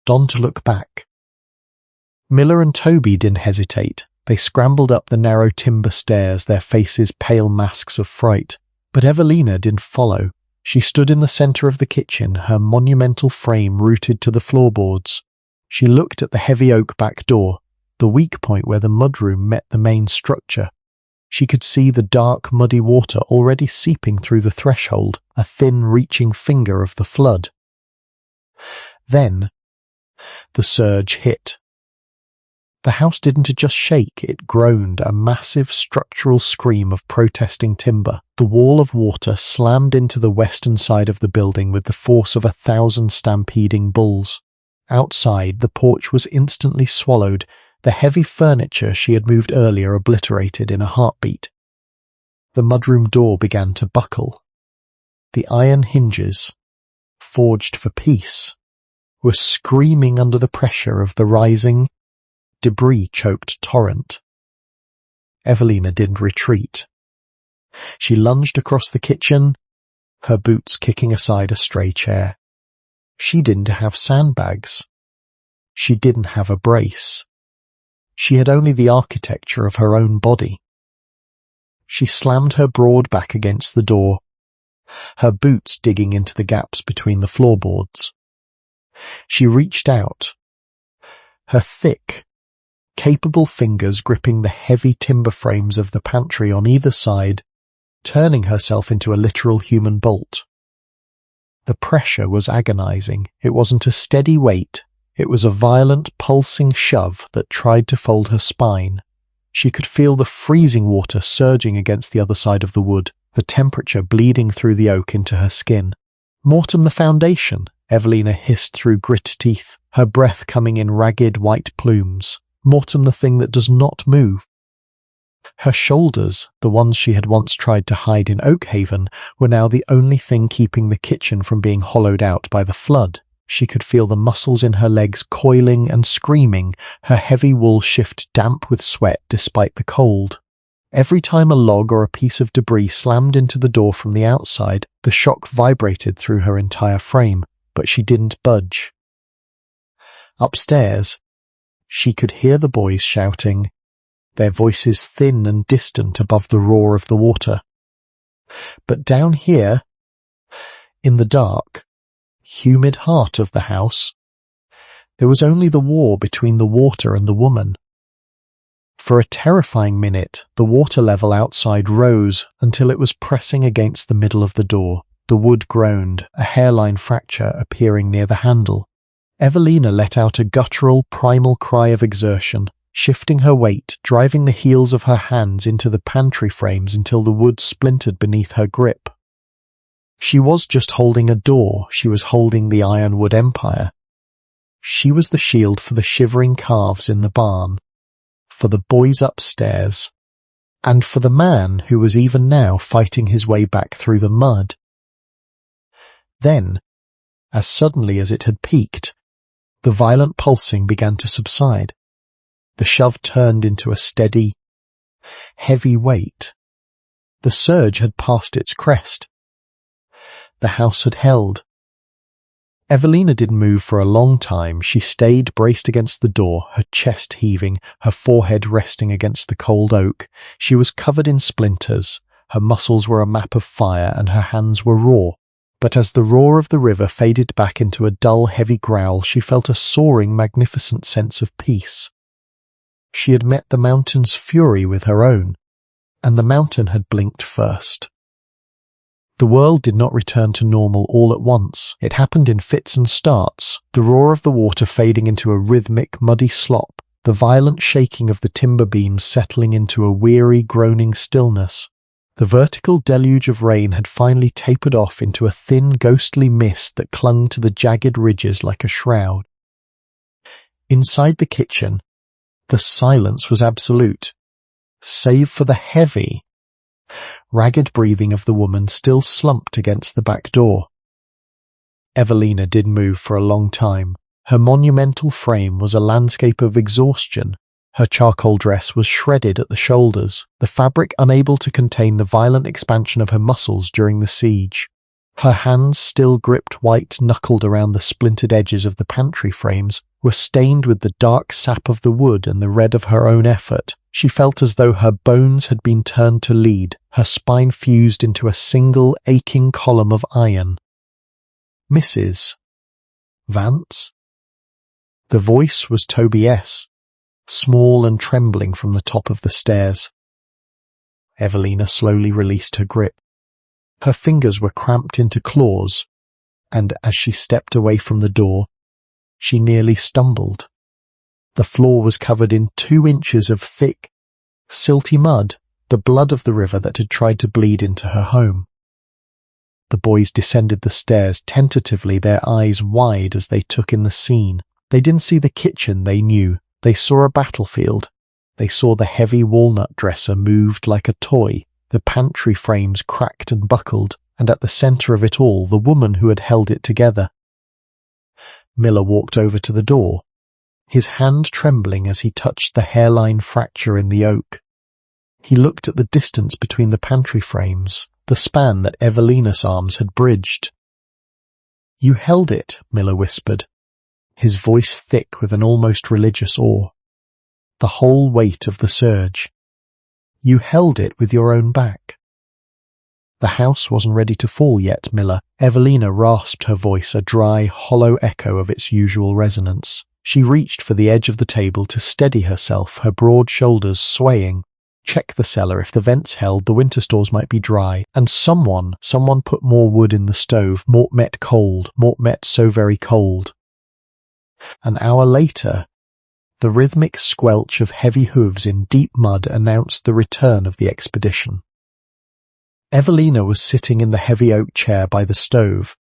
on to look back. Miller and Toby didn't hesitate. They scrambled up the narrow timber stairs, their faces pale masks of fright. But Evelina didn't follow. She stood in the center of the kitchen, her monumental frame rooted to the floorboards. She looked at the heavy oak back door, the weak point where the mudroom met the main structure. She could see the dark, muddy water already seeping through the threshold, a thin, reaching finger of the flood. Then, the surge hit. The house didn't just shake, it groaned, a massive structural scream of protesting timber. The wall of water slammed into the western side of the building with the force of 1,000 stampeding bulls. Outside, the porch was instantly swallowed, the heavy furniture she had moved earlier obliterated in a heartbeat. The mudroom door began to buckle. The iron hinges, forged for peace, were screaming under the pressure of the rising, debris-choked torrent. Evelina didn't retreat. She lunged across the kitchen, her boots kicking aside a stray chair. She didn't have sandbags. She didn't have a brace. She had only the architecture of her own body. She slammed her broad back against the door, her boots digging into the gaps between the floorboards. She reached out, her thick, capable fingers gripping the heavy timber frames of the pantry on either side, turning herself into a literal human bolt. The pressure was agonizing. It wasn't a steady weight. It was a violent, pulsing shove that tried to fold her spine. She could feel the freezing water surging against the other side of the wood, the temperature bleeding through the oak into her skin. "Mortem the foundation," Evelina hissed through grit teeth, her breath coming in ragged white plumes. "Mortem the thing that does not move." Her shoulders, the ones she had once tried to hide in Oakhaven, were now the only thing keeping the kitchen from being hollowed out by the flood. She could feel the muscles in her legs coiling and screaming, her heavy wool shift damp with sweat despite the cold. Every time a log or a piece of debris slammed into the door from the outside, the shock vibrated through her entire frame, but she didn't budge. Upstairs, she could hear the boys shouting, their voices thin and distant above the roar of the water. But down here, in the dark, humid heart of the house, there was only the war between the water and the woman. For a terrifying minute, the water level outside rose until it was pressing against the middle of the door. The wood groaned, a hairline fracture appearing near the handle. Evelina let out a guttural, primal cry of exertion, shifting her weight, driving the heels of her hands into the pantry frames until the wood splintered beneath her grip. She was just holding a door, she was holding the Ironwood Empire. She was the shield for the shivering calves in the barn, for the boys upstairs, and for the man who was even now fighting his way back through the mud. Then, as suddenly as it had peaked, the violent pulsing began to subside. The shove turned into a steady, heavy weight. The surge had passed its crest. The house had held. Evelina didn't move for a long time. She stayed braced against the door, her chest heaving, her forehead resting against the cold oak. She was covered in splinters. Her muscles were a map of fire and her hands were raw. But as the roar of the river faded back into a dull, heavy growl, she felt a soaring, magnificent sense of peace. She had met the mountain's fury with her own, and the mountain had blinked first. The world did not return to normal all at once. It happened in fits and starts, the roar of the water fading into a rhythmic, muddy slop, the violent shaking of the timber beams settling into a weary, groaning stillness. The vertical deluge of rain had finally tapered off into a thin, ghostly mist that clung to the jagged ridges like a shroud. Inside the kitchen, the silence was absolute, save for the heavy, ragged breathing of the woman still slumped against the back door. Evelina didn't move for a long time. Her monumental frame was a landscape of exhaustion. Her charcoal dress was shredded at the shoulders, the fabric unable to contain the violent expansion of her muscles during the siege. Her hands, still gripped white-knuckled around the splintered edges of the pantry frames, were stained with the dark sap of the wood and the red of her own effort. She felt as though her bones had been turned to lead, her spine fused into a single aching column of iron. "Mrs. Vance?" The voice was Toby S., small and trembling from the top of the stairs. Evelina slowly released her grip. Her fingers were cramped into claws, and as she stepped away from the door, she nearly stumbled. The floor was covered in 2 inches of thick, silty mud, the blood of the river that had tried to bleed into her home. The boys descended the stairs tentatively, their eyes wide as they took in the scene. They didn't see the kitchen, they knew. They saw a battlefield. They saw the heavy walnut dresser moved like a toy, the pantry frames cracked and buckled, and at the centre of it all, the woman who had held it together. Miller walked over to the door, his hand trembling as he touched the hairline fracture in the oak. He looked at the distance between the pantry frames, the span that Evelina's arms had bridged. "You held it," Miller whispered, his voice thick with an almost religious awe. "The whole weight of the surge. You held it with your own back." "The house wasn't ready to fall yet, Miller." Evelina rasped her voice, a dry, hollow echo of its usual resonance. She reached for the edge of the table to steady herself, her broad shoulders swaying. "Check the cellar. If the vents held, the winter stores might be dry. And someone put more wood in the stove. Mort met cold. Mort met so very cold." An hour later, the rhythmic squelch of heavy hooves in deep mud announced the return of the expedition. Evelina was sitting in the heavy oak chair by the stove,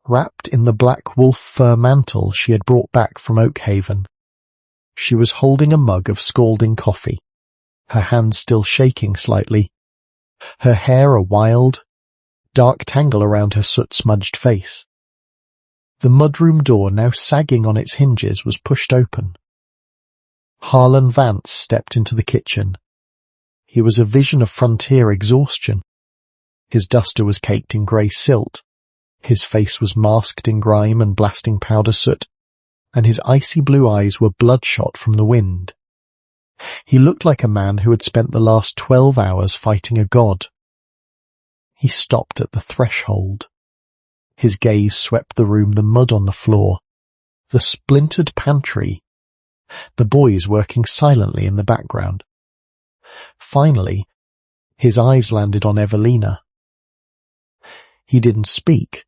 wrapped in the black wolf fur mantle she had brought back from Oakhaven. She was holding a mug of scalding coffee, her hands still shaking slightly, her hair a wild, dark tangle around her soot-smudged face. The mudroom door, now sagging on its hinges, was pushed open. Harlan Vance stepped into the kitchen. He was a vision of frontier exhaustion. His duster was caked in grey silt. His face was masked in grime and blasting powder soot, and his icy blue eyes were bloodshot from the wind. He looked like a man who had spent the last 12 hours fighting a god. He stopped at the threshold. His gaze swept the room, the mud on the floor, the splintered pantry, the boys working silently in the background. Finally, his eyes landed on Evelina. He didn't speak.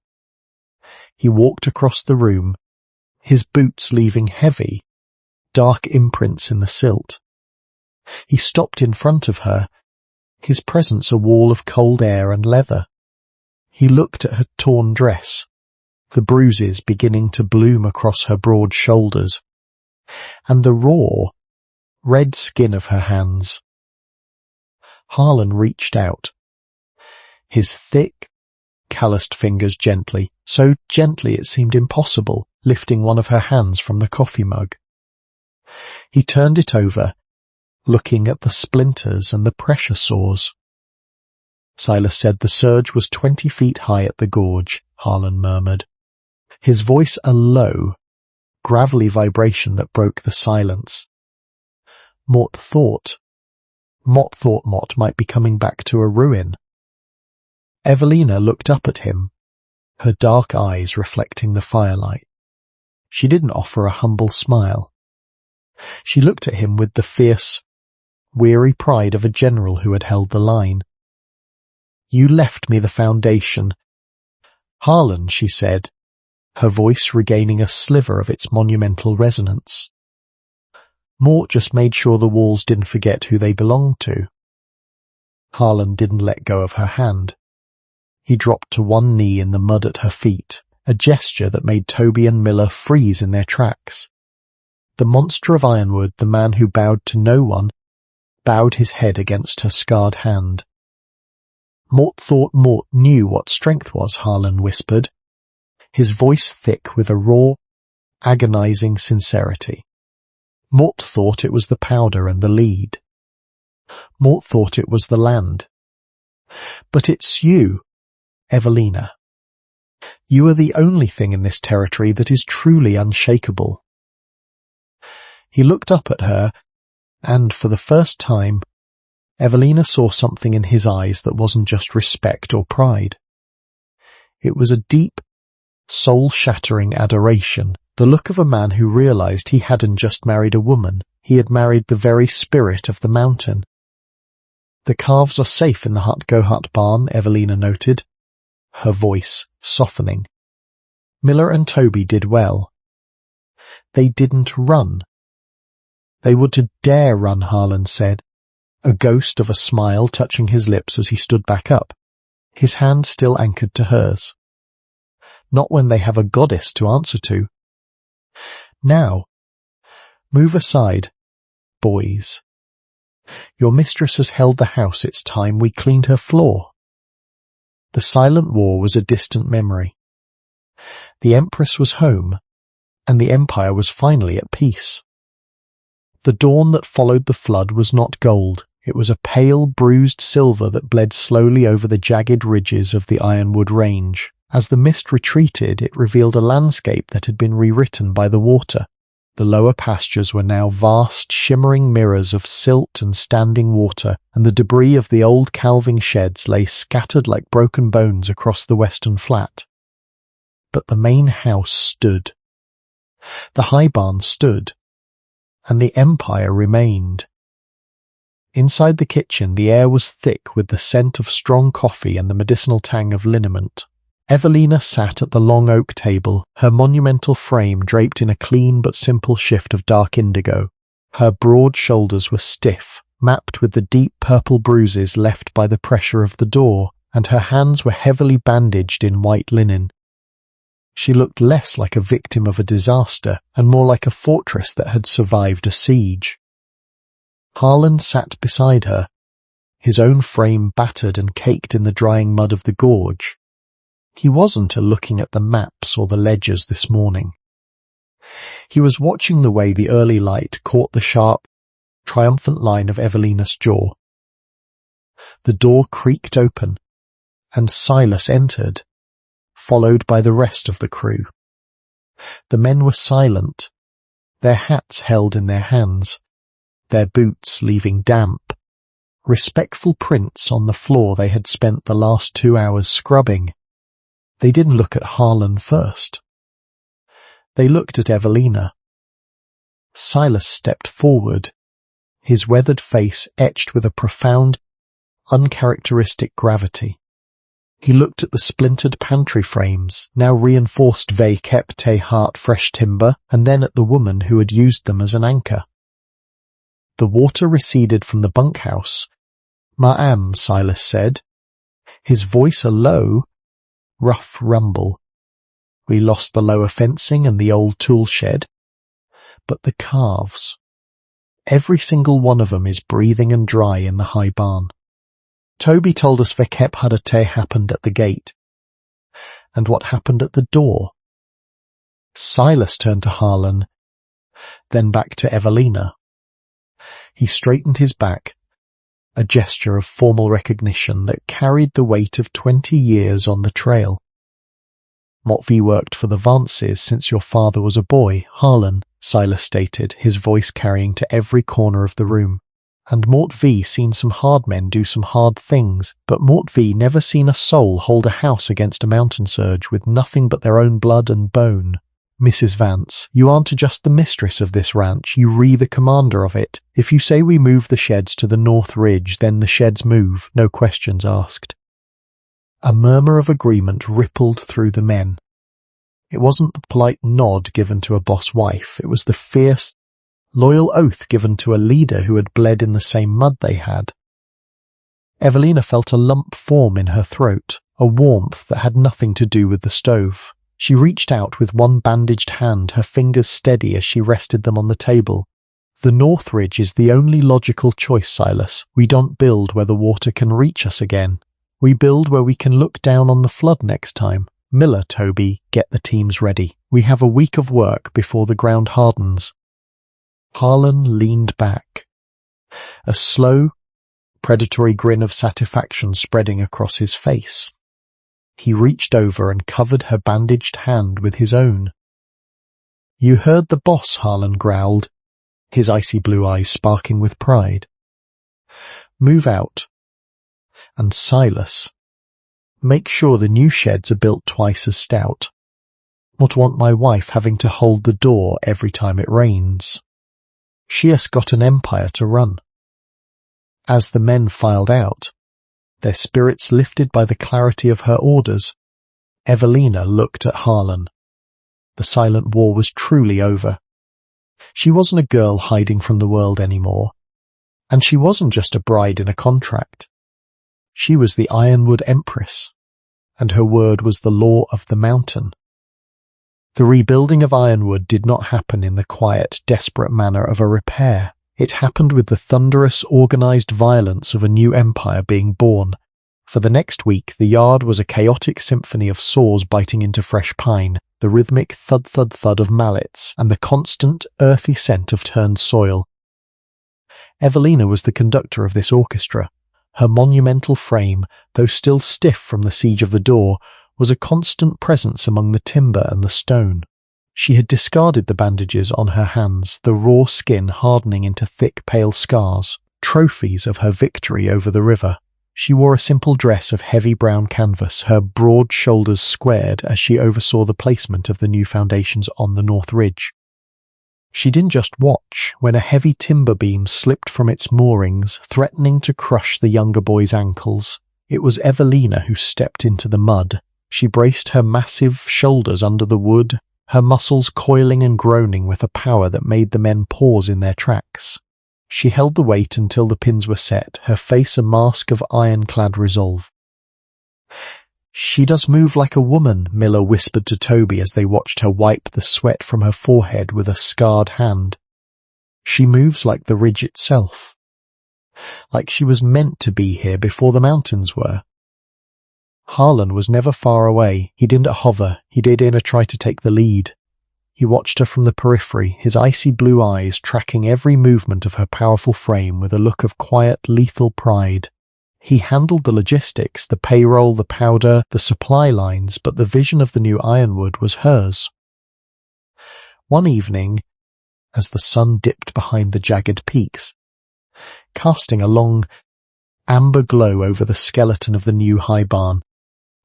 He walked across the room, his boots leaving heavy, dark imprints in the silt. He stopped in front of her, his presence a wall of cold air and leather. He looked at her torn dress, the bruises beginning to bloom across her broad shoulders, and the raw, red skin of her hands. Harlan reached out, his thick, calloused fingers gently, so gently it seemed impossible, lifting one of her hands from the coffee mug. He turned it over, looking at the splinters and the pressure sores. Silas said the surge was 20 feet high at the gorge, Harlan murmured, his voice a low, gravelly vibration that broke the silence. Mott thought Mott might be coming back to a ruin. Evelina looked up at him, her dark eyes reflecting the firelight. She didn't offer a humble smile. She looked at him with the fierce, weary pride of a general who had held the line. You left me the foundation. Harlan, she said, her voice regaining a sliver of its monumental resonance. Mort just made sure the walls didn't forget who they belonged to. Harlan didn't let go of her hand. He dropped to one knee in the mud at her feet, a gesture that made Toby and Miller freeze in their tracks. The monster of Ironwood, the man who bowed to no one, bowed his head against her scarred hand. Mort thought Mort knew what strength was, Harlan whispered, his voice thick with a raw, agonizing sincerity. Mort thought it was the powder and the lead. Mort thought it was the land. But it's you, Evelina. You are the only thing in this territory that is truly unshakable. He looked up at her, and for the first time, Evelina saw something in his eyes that wasn't just respect or pride. It was a deep, soul-shattering adoration, the look of a man who realized he hadn't just married a woman, he had married the very spirit of the mountain. The calves are safe in the hut barn, Evelina noted, her voice softening. Miller and Toby did well. They didn't run. They were to dare run, Harlan said, a ghost of a smile touching his lips as he stood back up, his hand still anchored to hers. Not when they have a goddess to answer to. Now, move aside, boys. Your mistress has held the house, it's time we cleaned her floor. The silent war was a distant memory. The Empress was home, and the Empire was finally at peace. The dawn that followed the flood was not gold, it was a pale, bruised silver that bled slowly over the jagged ridges of the Ironwood Range. As the mist retreated, it revealed a landscape that had been rewritten by the water. The lower pastures were now vast, shimmering mirrors of silt and standing water, and the debris of the old calving sheds lay scattered like broken bones across the western flat. But the main house stood. The high barn stood, and the Empire remained. Inside the kitchen, the air was thick with the scent of strong coffee and the medicinal tang of liniment. Evelina sat at the long oak table, her monumental frame draped in a clean but simple shift of dark indigo. Her broad shoulders were stiff, mapped with the deep purple bruises left by the pressure of the door, and her hands were heavily bandaged in white linen. She looked less like a victim of a disaster and more like a fortress that had survived a siege. Harlan sat beside her, his own frame battered and caked in the drying mud of the gorge. He wasn't looking at the maps or the ledgers this morning. He was watching the way the early light caught the sharp, triumphant line of Evelina's jaw. The door creaked open, and Silas entered, followed by the rest of the crew. The men were silent, their hats held in their hands, their boots leaving damp, respectful prints on the floor they had spent the last 2 hours scrubbing. They didn't look at Harlan first. They looked at Evelina. Silas stepped forward, his weathered face etched with a profound, uncharacteristic gravity. He looked at the splintered pantry frames, now reinforced they kept hard fresh timber, and then at the woman who had used them as an anchor. The water receded from the bunkhouse. "Ma'am," Silas said, his voice a low, rough rumble. "We lost the lower fencing and the old tool shed. But the calves, every single one of them is breathing and dry in the high barn. Toby told us Vekep had a te happened at the gate. And what happened at the door?" Silas turned to Harlan, then back to Evelina. He straightened his back, a gesture of formal recognition that carried the weight of 20 years on the trail. "Motvi worked for the Vances since your father was a boy, Harlan," Silas stated, his voice carrying to every corner of the room. "And Mort V seen some hard men do some hard things, but Mort V never seen a soul hold a house against a mountain surge with nothing but their own blood and bone. Mrs. Vance, you aren't just the mistress of this ranch, you the commander of it. If you say we move the sheds to the north ridge, then the sheds move, no questions asked. A murmur of agreement rippled through the men. It wasn't the polite nod given to a boss wife, it was the fierce, loyal oath given to a leader who had bled in the same mud they had. Evelina felt a lump form in her throat, a warmth that had nothing to do with the stove. She reached out with one bandaged hand, her fingers steady as she rested them on the table. The North Ridge is the only logical choice, Silas. We don't build where the water can reach us again. We build where we can look down on the flood next time. Miller, Toby, get the teams ready. We have a week of work before the ground hardens. Harlan leaned back, a slow, predatory grin of satisfaction spreading across his face. He reached over and covered her bandaged hand with his own. "You heard the boss," Harlan growled, his icy blue eyes sparking with pride. "Move out. And Silas, make sure the new sheds are built twice as stout. Not want my wife having to hold the door every time it rains. She has got an empire to run." As the men filed out, their spirits lifted by the clarity of her orders, Evelina looked at Harlan. The silent war was truly over. She wasn't a girl hiding from the world anymore, and she wasn't just a bride in a contract. She was the Ironwood Empress, and her word was the law of the mountain. The rebuilding of Ironwood did not happen in the quiet, desperate manner of a repair. It happened with the thunderous, organized violence of a new empire being born. For the next week, the yard was a chaotic symphony of saws biting into fresh pine, the rhythmic thud-thud-thud of mallets, and the constant, earthy scent of turned soil. Evelina was the conductor of this orchestra. Her monumental frame, though still stiff from the siege of the door, was a constant presence among the timber and the stone. She had discarded the bandages on her hands, the raw skin hardening into thick, pale scars, trophies of her victory over the river. She wore a simple dress of heavy brown canvas, her broad shoulders squared as she oversaw the placement of the new foundations on the North Ridge. She didn't just watch when a heavy timber beam slipped from its moorings, threatening to crush the younger boy's ankles. It was Evelina who stepped into the mud. She braced her massive shoulders under the wood, her muscles coiling and groaning with a power that made the men pause in their tracks. She held the weight until the pins were set, her face a mask of ironclad resolve. "She does move like a woman," Miller whispered to Toby as they watched her wipe the sweat from her forehead with a scarred hand. "She moves like the ridge itself. Like she was meant to be here before the mountains were." Harlan was never far away. He didn't hover, he didn't try to take the lead. He watched her from the periphery, his icy blue eyes tracking every movement of her powerful frame with a look of quiet, lethal pride. He handled the logistics, the payroll, the powder, the supply lines, but the vision of the new Ironwood was hers. One evening, as the sun dipped behind the jagged peaks, casting a long, amber glow over the skeleton of the new high barn,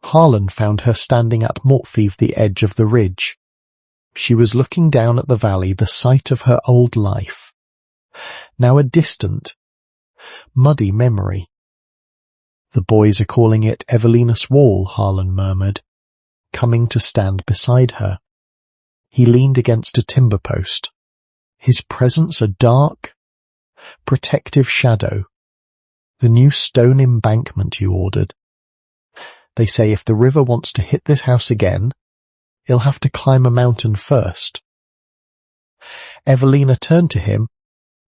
Harlan found her standing at Mortfieve, the edge of the ridge. She was looking down at the valley, the site of her old life. Now a distant, muddy memory. "The boys are calling it Evelina's Wall," Harlan murmured, coming to stand beside her. He leaned against a timber post, his presence a dark, protective shadow. "The new stone embankment you ordered. They say if the river wants to hit this house again, he'll have to climb a mountain first." Evelina turned to him,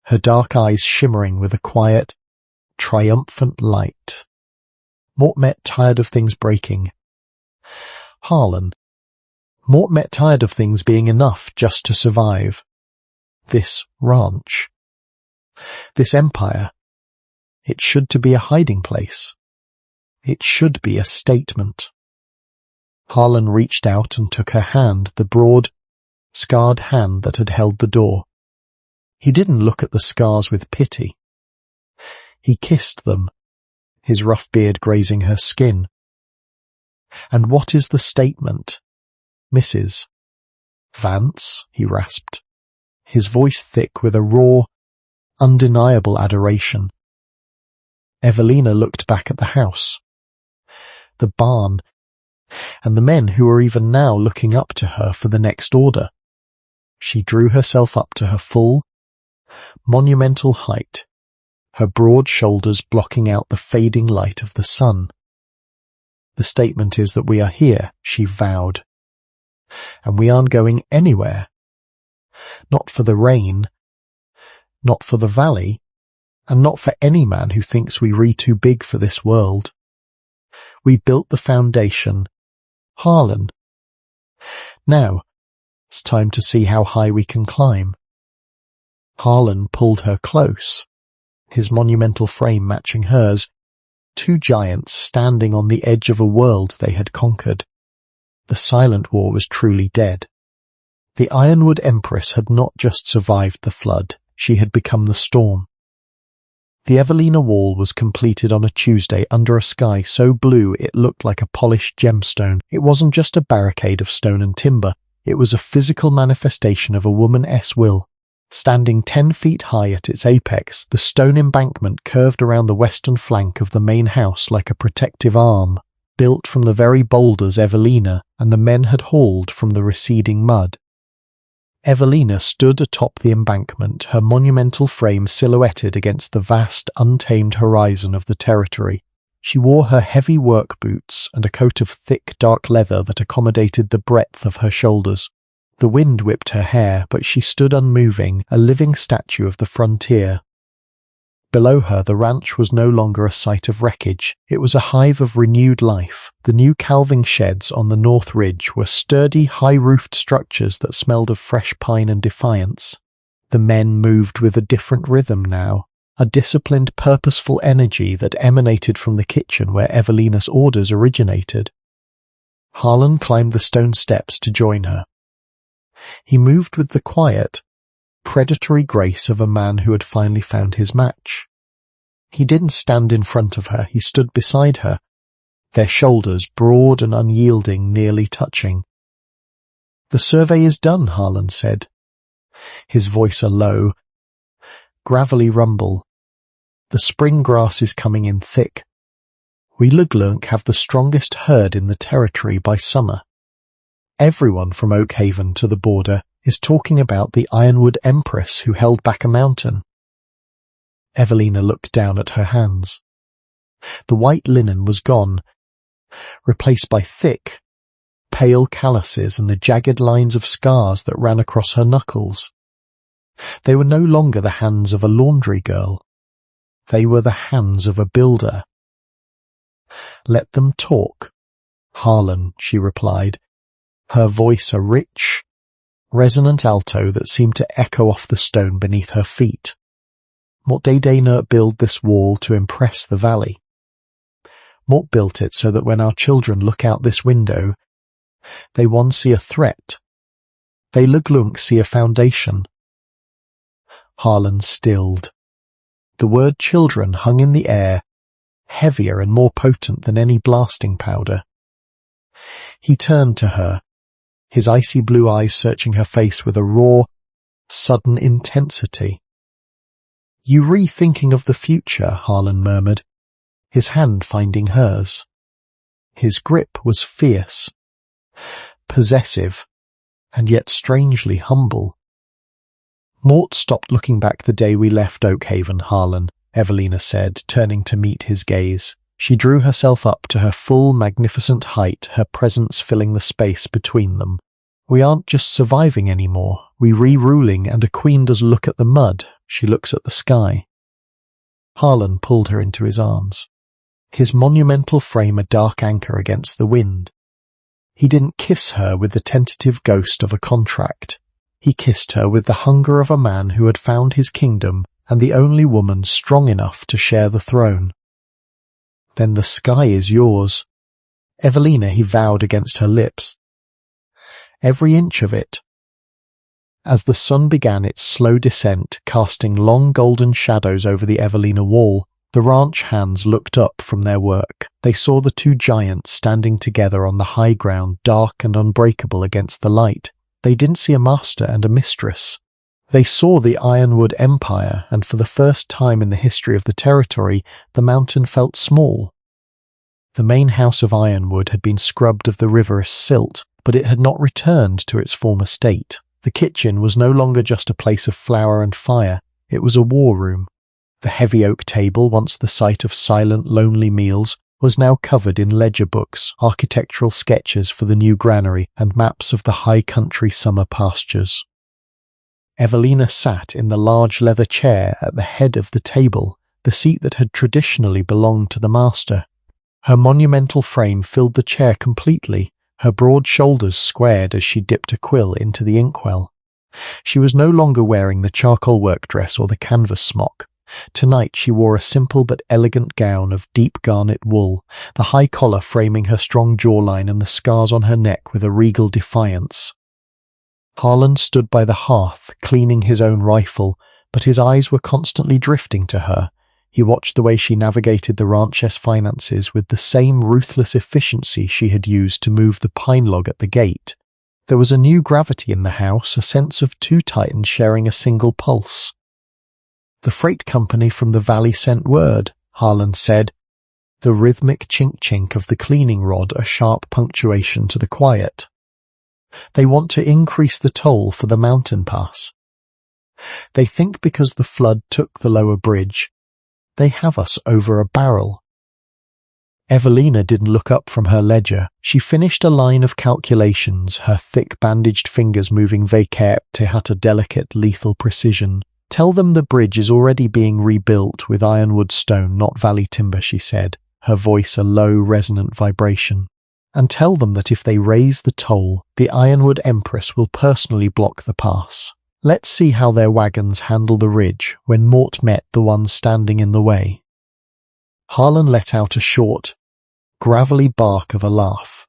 her dark eyes shimmering with a quiet, triumphant light. Mort met tired of things breaking. Harlan. Mort met tired of things being enough just to survive. This ranch. This empire. It should to be a hiding place. It should be a statement. Harlan reached out and took her hand, the broad, scarred hand that had held the door. He didn't look at the scars with pity. He kissed them, his rough beard grazing her skin. "And what is the statement, Mrs. Vance?" he rasped, his voice thick with a raw, undeniable adoration. Evelina looked back at the house. the barn, and the men who were even now looking up to her for the next order. She drew herself up to her full, monumental height, her broad shoulders blocking out the fading light of the sun. The statement is that we are here, she vowed, and we aren't going anywhere. Not for the rain, not for the valley, and not for any man who thinks we re too big for this world. We built the foundation, Harlan. Now, it's time to see how high we can climb. Harlan pulled her close, his monumental frame matching hers, two giants standing on the edge of a world they had conquered. The silent war was truly dead. The Ironwood Empress had not just survived the flood, she had become the storm. The Evelina wall was completed on a Tuesday under a sky so blue it looked like a polished gemstone. It wasn't just a barricade of stone and timber, it was a physical manifestation of a woman's will. Standing 10 feet high at its apex, the stone embankment curved around the western flank of the main house like a protective arm, built from the very boulders Evelina and the men had hauled from the receding mud. Evelina stood atop the embankment, her monumental frame silhouetted against the vast, untamed horizon of the territory. She wore her heavy work boots and a coat of thick, dark leather that accommodated the breadth of her shoulders. The wind whipped her hair, but she stood unmoving, a living statue of the frontier. Below her, the ranch was no longer a site of wreckage. It was a hive of renewed life. The new calving sheds on the north ridge were sturdy, high-roofed structures that smelled of fresh pine and defiance. The men moved with a different rhythm now, a disciplined, purposeful energy that emanated from the kitchen where Evelina's orders originated. Harlan climbed the stone steps to join her. He moved with the quiet, predatory grace of a man who had finally found his match. He didn't stand in front of her, he stood beside her, their shoulders broad and unyielding, nearly touching. "The survey is done," Harlan said, his voice a low, gravelly rumble. "The spring grass is coming in thick. We Luglunk have the strongest herd in the territory by summer. Everyone from Oakhaven to the border is talking about the Ironwood Empress who held back a mountain." Evelina looked down at her hands. The white linen was gone, replaced by thick, pale calluses and the jagged lines of scars that ran across her knuckles. They were no longer the hands of a laundry girl. They were the hands of a builder. "Let them talk, Harlan," she replied, her voice a rich, resonant alto that seemed to echo off the stone beneath her feet. Mort they not build this wall to impress the valley. Mort built it so that when our children look out this window, they won't see a threat. They Luglunk see a foundation. Harlan stilled. The word children hung in the air, heavier and more potent than any blasting powder. He turned to her, his icy blue eyes searching her face with a raw, sudden intensity. "You rethinking of the future," Harlan murmured, his hand finding hers. His grip was fierce, possessive, and yet strangely humble. "Mort stopped looking back the day we left Oakhaven, Harlan," Evelina said, turning to meet his gaze. She drew herself up to her full, magnificent height, her presence filling the space between them. "We aren't just surviving anymore. We re-ruling, and a queen does look at the mud. She looks at the sky." Harlan pulled her into his arms, his monumental frame a dark anchor against the wind. He didn't kiss her with the tentative ghost of a contract. He kissed her with the hunger of a man who had found his kingdom and the only woman strong enough to share the throne. "Then the sky is yours." "Evelina," he vowed against her lips. "Every inch of it." As the sun began its slow descent, casting long golden shadows over the Evelina wall, the ranch hands looked up from their work. They saw the two giants standing together on the high ground, dark and unbreakable against the light. They didn't see a master and a mistress. They saw the Ironwood Empire, and for the first time in the history of the territory, the mountain felt small. The main house of Ironwood had been scrubbed of the riverous silt, but it had not returned to its former state. The kitchen was no longer just a place of flour and fire, it was a war room. The heavy oak table, once the site of silent, lonely meals, was now covered in ledger books, architectural sketches for the new granary, and maps of the high country summer pastures. Evelina sat in the large leather chair at the head of the table, the seat that had traditionally belonged to the master. Her monumental frame filled the chair completely, her broad shoulders squared as she dipped a quill into the inkwell. She was no longer wearing the charcoal work dress or the canvas smock. Tonight she wore a simple but elegant gown of deep garnet wool, the high collar framing her strong jawline and the scars on her neck with a regal defiance. Harlan stood by the hearth, cleaning his own rifle, but his eyes were constantly drifting to her. He watched the way she navigated the ranch's finances with the same ruthless efficiency she had used to move the pine log at the gate. There was a new gravity in the house, a sense of two titans sharing a single pulse. "The freight company from the valley sent word," Harlan said, the rhythmic chink-chink of the cleaning rod a sharp punctuation to the quiet. "They want to increase the toll for the mountain pass. They think because the flood took the lower bridge, they have us over a barrel." Evelina didn't look up from her ledger. She finished a line of calculations, her thick bandaged fingers moving vaquette at a delicate, lethal precision. "Tell them the bridge is already being rebuilt with ironwood stone, not valley timber," she said, her voice a low, resonant vibration. "And tell them that if they raise the toll, the Ironwood Empress will personally block the pass. Let's see how their wagons handle the ridge when Mort met the one standing in the way." Harlan let out a short, gravelly bark of a laugh.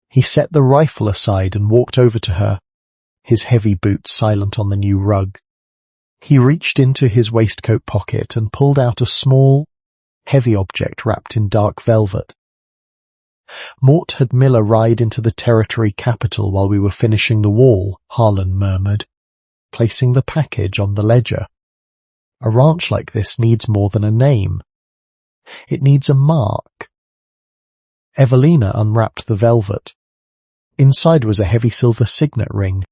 He set the rifle aside and walked over to her, his heavy boots silent on the new rug. He reached into his waistcoat pocket and pulled out a small, heavy object wrapped in dark velvet. "Mort had Miller ride into the territory capital while we were finishing the wall," Harlan murmured, placing the package on the ledger. "A ranch like this needs more than a name. It needs a mark." Evelina unwrapped the velvet. Inside was a heavy silver signet ring,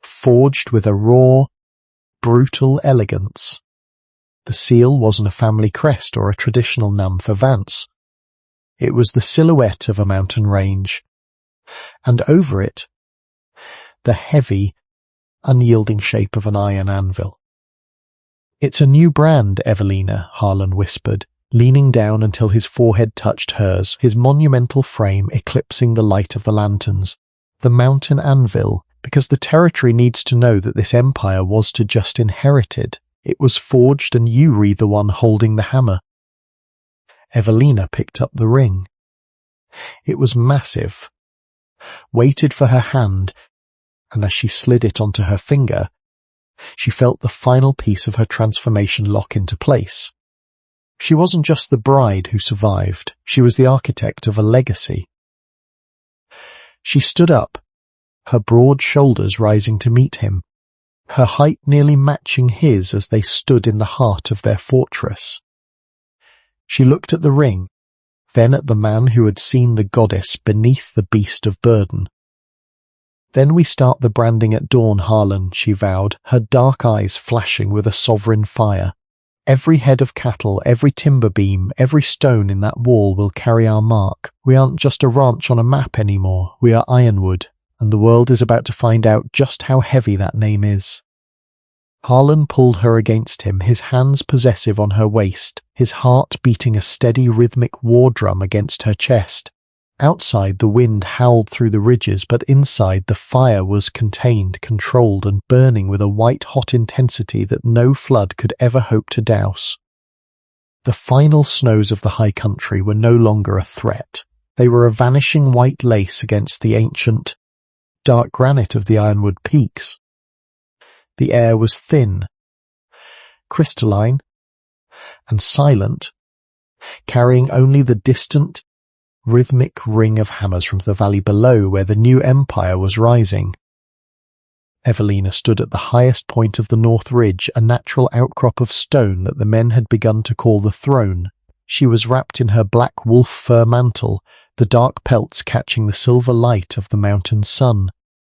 forged with a raw, brutal elegance. The seal wasn't a family crest or a traditional name for Vance. It was the silhouette of a mountain range, and over it, the heavy, unyielding shape of an iron anvil. "It's a new brand, Evelina," Harlan whispered, leaning down until his forehead touched hers, his monumental frame eclipsing the light of the lanterns. "The mountain anvil, because the territory needs to know that this empire was to just inherited. It was forged and you were the one holding the hammer." Evelina picked up the ring. It was massive, waited for her hand, and as she slid it onto her finger, she felt the final piece of her transformation lock into place. She wasn't just the bride who survived, she was the architect of a legacy. She stood up, her broad shoulders rising to meet him, her height nearly matching his as they stood in the heart of their fortress. She looked at the ring, then at the man who had seen the goddess beneath the beast of burden. "Then we start the branding at dawn, Harlan," she vowed, her dark eyes flashing with a sovereign fire. "Every head of cattle, every timber beam, every stone in that wall will carry our mark. We aren't just a ranch on a map anymore, we are Ironwood, and the world is about to find out just how heavy that name is." Harlan pulled her against him, his hands possessive on her waist, his heart beating a steady rhythmic war drum against her chest. Outside the wind howled through the ridges, but inside the fire was contained, controlled, and burning with a white-hot intensity that no flood could ever hope to douse. The final snows of the high country were no longer a threat. They were a vanishing white lace against the ancient, dark granite of the Ironwood peaks. The air was thin, crystalline, and silent, carrying only the distant, rhythmic ring of hammers from the valley below where the new empire was rising. Evelina stood at the highest point of the North Ridge, a natural outcrop of stone that the men had begun to call the throne. She was wrapped in her black wolf fur mantle, the dark pelts catching the silver light of the mountain sun.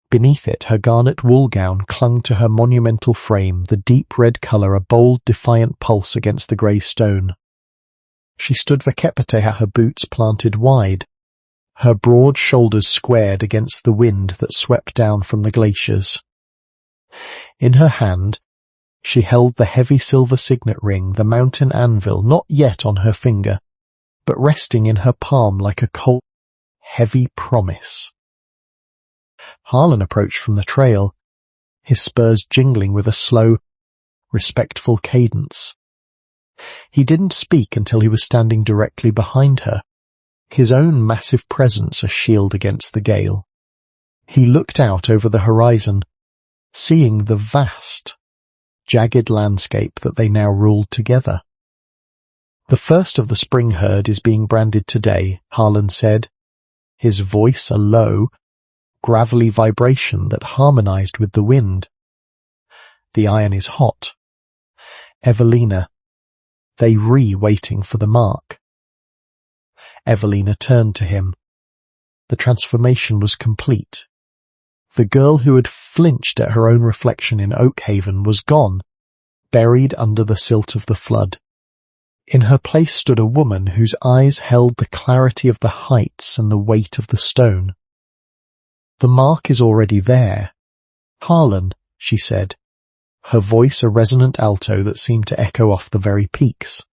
Beneath it, her garnet wool gown clung to her monumental frame, the deep red colour a bold, defiant pulse against the grey stone. She stood vakepete, her boots planted wide, her broad shoulders squared against the wind that swept down from the glaciers. In her hand, she held the heavy silver signet ring, the mountain anvil, not yet on her finger, but resting in her palm like a cold, heavy promise. Harlan approached from the trail, his spurs jingling with a slow, respectful cadence. He didn't speak until he was standing directly behind her, his own massive presence a shield against the gale. He looked out over the horizon, seeing the vast, jagged landscape that they now ruled together. "The first of the spring herd is being branded today," Harlan said, his voice a low, gravelly vibration that harmonized with the wind. "The iron is hot. Evelina, they waiting for the mark." Evelina turned to him. The transformation was complete. The girl who had flinched at her own reflection in Oakhaven was gone, buried under the silt of the flood. In her place stood a woman whose eyes held the clarity of the heights and the weight of the stone. "The mark is already there. Harlan," she said, her voice a resonant alto that seemed to echo off the very peaks.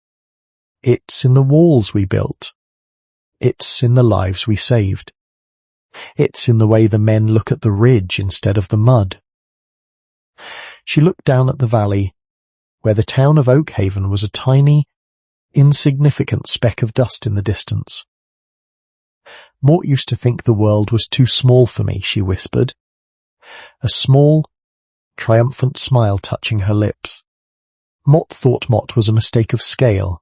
"It's in the walls we built. It's in the lives we saved. It's in the way the men look at the ridge instead of the mud." She looked down at the valley, where the town of Oakhaven was a tiny, insignificant speck of dust in the distance. "Mort used to think the world was too small for me," she whispered, a small, triumphant smile touching her lips. Mort thought Mort was a mistake of scale,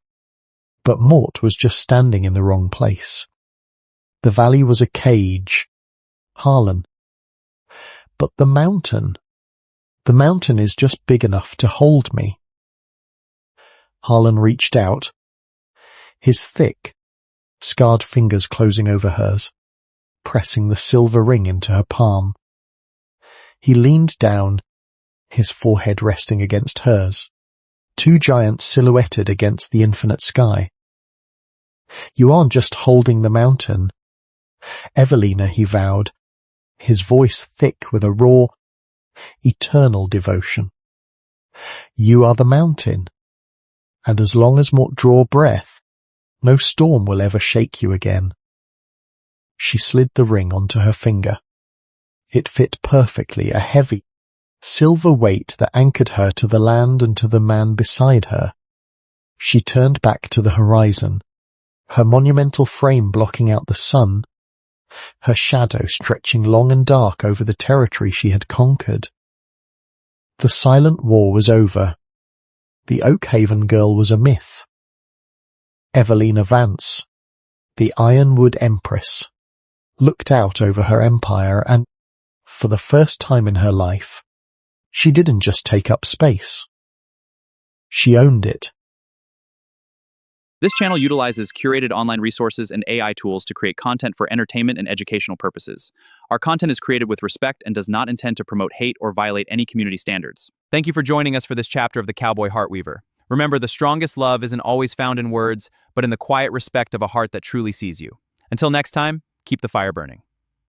but Mort was just standing in the wrong place. The valley was a cage, Harlan. But the mountain is just big enough to hold me. Harlan reached out, his thick, scarred fingers closing over hers, pressing the silver ring into her palm. He leaned down, his forehead resting against hers, two giants silhouetted against the infinite sky. "You aren't just holding the mountain. Evelina," he vowed, his voice thick with a raw, eternal devotion. "You are the mountain, and as long as Mort draw breath, no storm will ever shake you again." She slid the ring onto her finger. It fit perfectly, a heavy, silver weight that anchored her to the land and to the man beside her. She turned back to the horizon, her monumental frame blocking out the sun, her shadow stretching long and dark over the territory she had conquered. The silent war was over. The Oakhaven girl was a myth. Evelina Vance, the Ironwood Empress, looked out over her empire and, for the first time in her life, she didn't just take up space. She owned it. This channel utilizes curated online resources and AI tools to create content for entertainment and educational purposes. Our content is created with respect and does not intend to promote hate or violate any community standards. Thank you for joining us for this chapter of the Cowboy Heartweaver. Remember, the strongest love isn't always found in words, but in the quiet respect of a heart that truly sees you. Until next time, keep the fire burning.